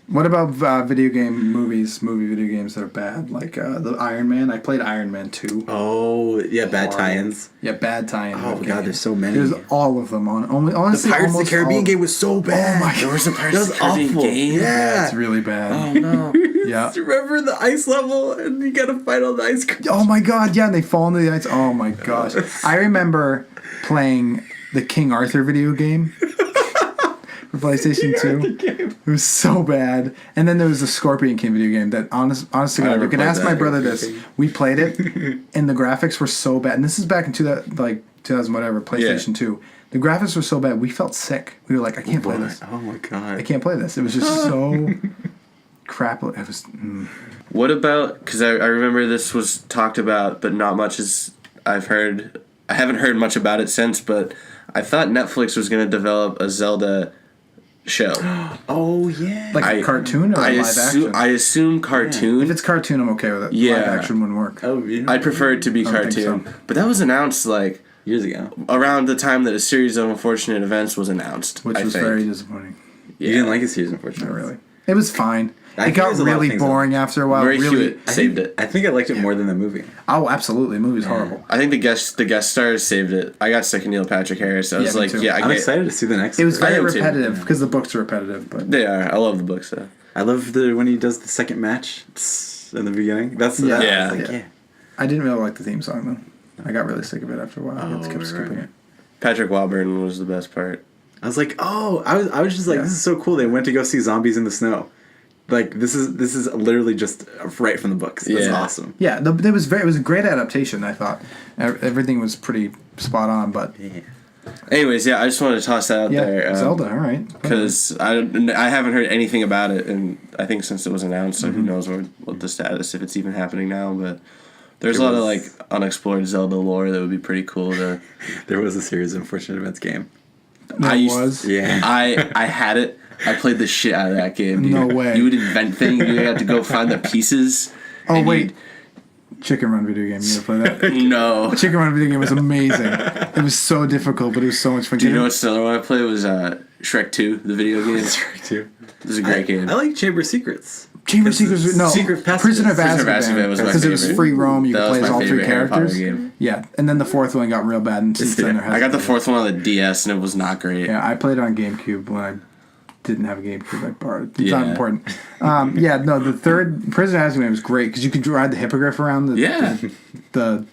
Speaker 1: what about movie video games that are bad? Like the Iron Man. I played Iron Man 2.
Speaker 2: Oh, yeah, bad
Speaker 1: Horrible.
Speaker 2: tie-ins.
Speaker 1: Yeah, bad tie-in.
Speaker 2: Oh,
Speaker 1: game.
Speaker 2: God, there's so many.
Speaker 1: There's all of them on. Honestly,
Speaker 2: The Pirates of the
Speaker 1: almost
Speaker 2: Caribbean
Speaker 1: all-
Speaker 2: game was so bad.
Speaker 1: Oh my
Speaker 3: There was a Pirates of the
Speaker 2: That was
Speaker 3: Caribbean
Speaker 2: awful.
Speaker 3: game.
Speaker 2: Yeah.
Speaker 1: It's really bad.
Speaker 3: Oh no.
Speaker 1: Yeah.
Speaker 2: Remember the ice level and you gotta fight on the ice cream?
Speaker 1: Oh my god, yeah, and they fall into the ice. Oh my gosh. I remember playing the King Arthur video game for PlayStation 2. It was so bad. And then there was the Scorpion King video game that honestly,
Speaker 3: I
Speaker 1: God,
Speaker 3: never
Speaker 1: you can
Speaker 3: played
Speaker 1: ask my
Speaker 3: that.
Speaker 1: brother this. We played it and the graphics were so bad. And this is back in 2000 whatever, PlayStation 2. The graphics were so bad, we felt sick. We were like, I can't play this.
Speaker 2: Oh my god.
Speaker 1: I can't play this. It was just so crap. It was
Speaker 3: What about, because I remember this was talked about, but not much as I've heard. I haven't heard much about it since, but I thought Netflix was going to develop a Zelda show.
Speaker 2: Oh yeah.
Speaker 1: like a cartoon or a live action.
Speaker 3: I assume cartoon.
Speaker 1: If it's cartoon, I'm okay with it.
Speaker 3: Yeah.
Speaker 1: Live action wouldn't work.
Speaker 2: oh, you know,
Speaker 3: I'd prefer it to be
Speaker 1: don't think
Speaker 3: cartoon.
Speaker 1: so.
Speaker 3: But that was announced like
Speaker 2: years ago.
Speaker 3: around the time that a series of unfortunate events was announced.
Speaker 1: Which
Speaker 3: I
Speaker 1: was
Speaker 3: think.
Speaker 1: very disappointing.
Speaker 2: You didn't like a series, unfortunately.
Speaker 1: Not really. It was fine.
Speaker 2: I
Speaker 1: It
Speaker 2: think
Speaker 1: got
Speaker 2: there's a lot of
Speaker 1: really
Speaker 2: things
Speaker 1: boring after a while.
Speaker 3: Murray
Speaker 1: Really.
Speaker 3: Hewitt saved it.
Speaker 2: I think I liked it more than the movie.
Speaker 1: Oh, absolutely. The movie's horrible.
Speaker 3: I think the guest stars saved it. I got sick of Neil Patrick Harris. I was
Speaker 1: me
Speaker 3: like,
Speaker 1: too.
Speaker 3: yeah, I
Speaker 2: I'm
Speaker 3: get.
Speaker 2: excited to see the next.
Speaker 1: It was
Speaker 2: one.
Speaker 1: very
Speaker 3: am too.
Speaker 1: repetitive because the books are repetitive. But
Speaker 3: They are. I love the books though.
Speaker 2: I love when he does the second match in the beginning. That's
Speaker 1: Yeah.
Speaker 3: Yeah.
Speaker 2: I was like,
Speaker 1: Yeah. I didn't really like the theme song though. I got really sick of it after a while. I
Speaker 2: Oh,
Speaker 1: kept
Speaker 2: right,
Speaker 1: skipping
Speaker 2: right.
Speaker 1: it.
Speaker 3: Patrick Warburton was the best part.
Speaker 2: I was like, oh, I was just like,
Speaker 1: Yeah.
Speaker 2: this is so cool. They went to go see zombies in the snow. Like this is literally just right from the books. That's
Speaker 3: Yeah.
Speaker 2: awesome.
Speaker 1: Yeah, it was a great adaptation. I thought everything was pretty spot on. But
Speaker 2: Yeah.
Speaker 3: Anyways, yeah, I just wanted to toss that out
Speaker 1: yeah,
Speaker 3: there.
Speaker 1: Zelda. All right.
Speaker 3: Because I haven't heard anything about it, and I think since it was announced, so who knows what the status, if it's even happening now. But There's a lot of like unexplored Zelda lore that would be pretty cool to.
Speaker 2: There was a series of Unfortunate Events game. Yeah.
Speaker 3: I had it. I played the shit out of that game. Dude.
Speaker 1: No way.
Speaker 3: You would invent things. You had to go find the pieces.
Speaker 1: Oh wait, Chicken Run video game. You ever play that?
Speaker 3: No.
Speaker 1: Chicken Run video game was amazing. It was so difficult, but it was so much fun.
Speaker 3: Do you know what's the other one I played was Shrek 2, the video game?
Speaker 2: Shrek 2.
Speaker 3: It was a great game.
Speaker 2: I like Chamber of Secrets.
Speaker 1: Chamber of Secrets. No,
Speaker 2: Secret Passage.
Speaker 1: Prisoner of
Speaker 3: Prisoner of Azkaban
Speaker 1: Azkaban
Speaker 3: was my
Speaker 1: because it was
Speaker 3: favorite.
Speaker 1: free roam. You
Speaker 3: That
Speaker 1: could
Speaker 3: was
Speaker 1: play as
Speaker 3: my
Speaker 1: all three
Speaker 3: favorite Harry Potter
Speaker 1: characters.
Speaker 3: game.
Speaker 1: Yeah, and then the fourth one got real bad, and since then there
Speaker 3: I got the
Speaker 1: hasn't
Speaker 3: fourth one on the DS, and it was not great.
Speaker 1: been. Yeah, I played it on GameCube when I didn't have a GameCube. I borrowed it. It's
Speaker 3: Yeah.
Speaker 1: not important. The third Prisoner of Azkaban was great because you could ride the hippogriff around the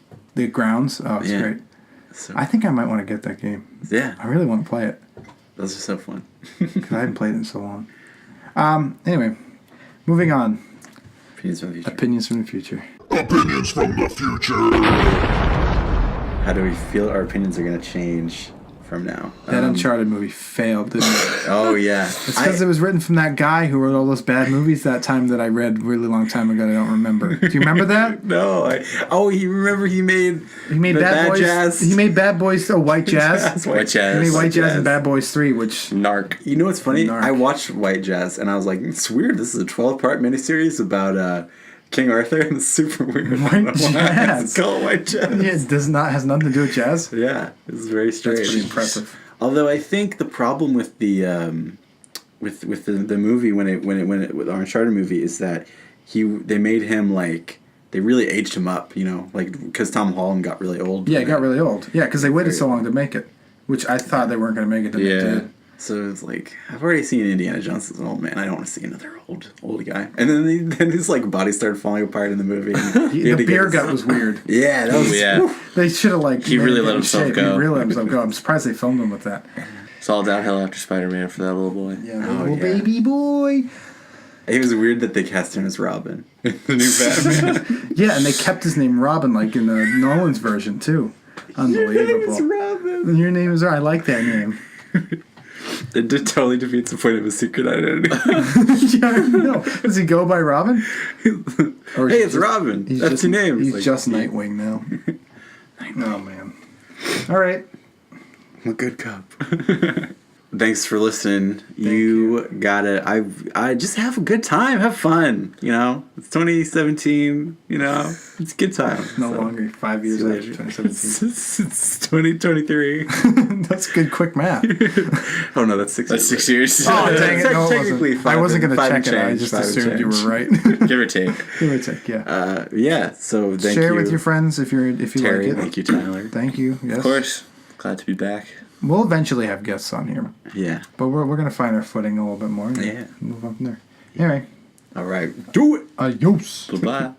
Speaker 1: grounds. Oh, it's
Speaker 2: Yeah.
Speaker 1: great.
Speaker 2: So,
Speaker 1: I think I might want to get that game.
Speaker 2: yeah,
Speaker 1: I really want to play it
Speaker 2: those are so fun.
Speaker 1: because I haven't played it in so long. Anyway, moving on.
Speaker 2: Opinions from the future.
Speaker 1: Opinions from the future.
Speaker 4: Opinions from the future.
Speaker 2: How do we feel our opinions are going to change from now?
Speaker 1: That Uncharted movie failed, didn't it?
Speaker 2: Oh, yeah.
Speaker 1: It's because it was written from that guy who wrote all those bad movies that time that I read a really long time ago. I don't remember. Do you remember that?
Speaker 2: No. He made the
Speaker 1: Bad Boys.
Speaker 2: Jazz.
Speaker 1: He made Bad Boys. White Jazz.
Speaker 3: White Jazz.
Speaker 1: He made White Jazz
Speaker 2: Jazz.
Speaker 1: and Bad Boys 3, which
Speaker 3: Narc.
Speaker 2: You know what's funny?
Speaker 1: Narc.
Speaker 2: I watched White Jazz and I was like, it's weird. This is a 12-part miniseries about King Arthur, and it's super weird.
Speaker 1: White Jazz.
Speaker 2: It's called White Jazz.
Speaker 1: it has nothing to do with jazz.
Speaker 2: Yeah, it's very strange.
Speaker 1: That's pretty impressive.
Speaker 2: Although I think the problem with the with the movie when it with our Uncharted movie is that they made him like they really aged him up, like because Tom Holland got really old.
Speaker 1: Yeah, it got really old. Yeah, because they waited so long to make it, which I thought they weren't going to make it. Then they did.
Speaker 2: So it's like I've already seen Indiana Jones as an old man. I don't want to see another old guy. And then his like body started falling apart in the movie.
Speaker 1: The beer gut was weird.
Speaker 2: Yeah, that was
Speaker 3: Yeah.
Speaker 1: They should have
Speaker 3: He
Speaker 1: made
Speaker 3: really
Speaker 1: it
Speaker 3: let
Speaker 1: in
Speaker 3: himself
Speaker 1: shape.
Speaker 3: go.
Speaker 1: He really let himself go. I'm surprised they filmed him with that.
Speaker 3: It's all downhill after Spider-Man for that little boy.
Speaker 1: Yeah,
Speaker 2: Oh,
Speaker 1: little
Speaker 2: yeah.
Speaker 1: baby boy.
Speaker 2: It was weird that they cast him as Robin, the new Batman.
Speaker 1: Yeah, and they kept his name Robin, like in the Nolan's version too. Unbelievable.
Speaker 2: Robin.
Speaker 1: Your name is. I like that name.
Speaker 2: It totally defeats the point of his secret identity.
Speaker 1: Yeah, I know. Does he go by Robin? Or is
Speaker 2: Hey,
Speaker 1: he
Speaker 2: it's Robin.
Speaker 1: He's
Speaker 2: That's
Speaker 1: just,
Speaker 2: your name.
Speaker 1: He's
Speaker 2: It's like,
Speaker 1: just Nightwing now. Oh man. All right.
Speaker 2: I'm a good cop. Thanks for listening. You gotta. I just have a good time. Have fun. It's 2017. It's a good time.
Speaker 1: No longer 5 years
Speaker 2: See you
Speaker 1: after
Speaker 2: later.
Speaker 1: 2017.
Speaker 2: It's 2023.
Speaker 1: That's good, quick math.
Speaker 2: Oh no, that's 6
Speaker 3: That's
Speaker 2: years.
Speaker 3: 6 years.
Speaker 1: Oh dang it! No, it
Speaker 2: Technically
Speaker 1: wasn't. I wasn't going to
Speaker 2: five
Speaker 1: check
Speaker 2: and
Speaker 1: it. I
Speaker 2: change,
Speaker 1: just
Speaker 2: five and
Speaker 1: assumed you were
Speaker 2: change.
Speaker 1: right.
Speaker 3: Give or take.
Speaker 1: Give or take, yeah.
Speaker 2: Yeah. So thank you.
Speaker 1: Share with your friends if you
Speaker 2: Terry.
Speaker 1: like it.
Speaker 2: Thank you, Tyler.
Speaker 1: Thank you. Yes.
Speaker 3: Of course. Glad to be back.
Speaker 1: We'll eventually have guests on here,
Speaker 2: Yeah.
Speaker 1: but we're going to find our footing a little bit more. And
Speaker 2: Yeah.
Speaker 1: Move on from there. Anyway,
Speaker 2: All right. Do it.
Speaker 1: adios.
Speaker 3: Bye-bye.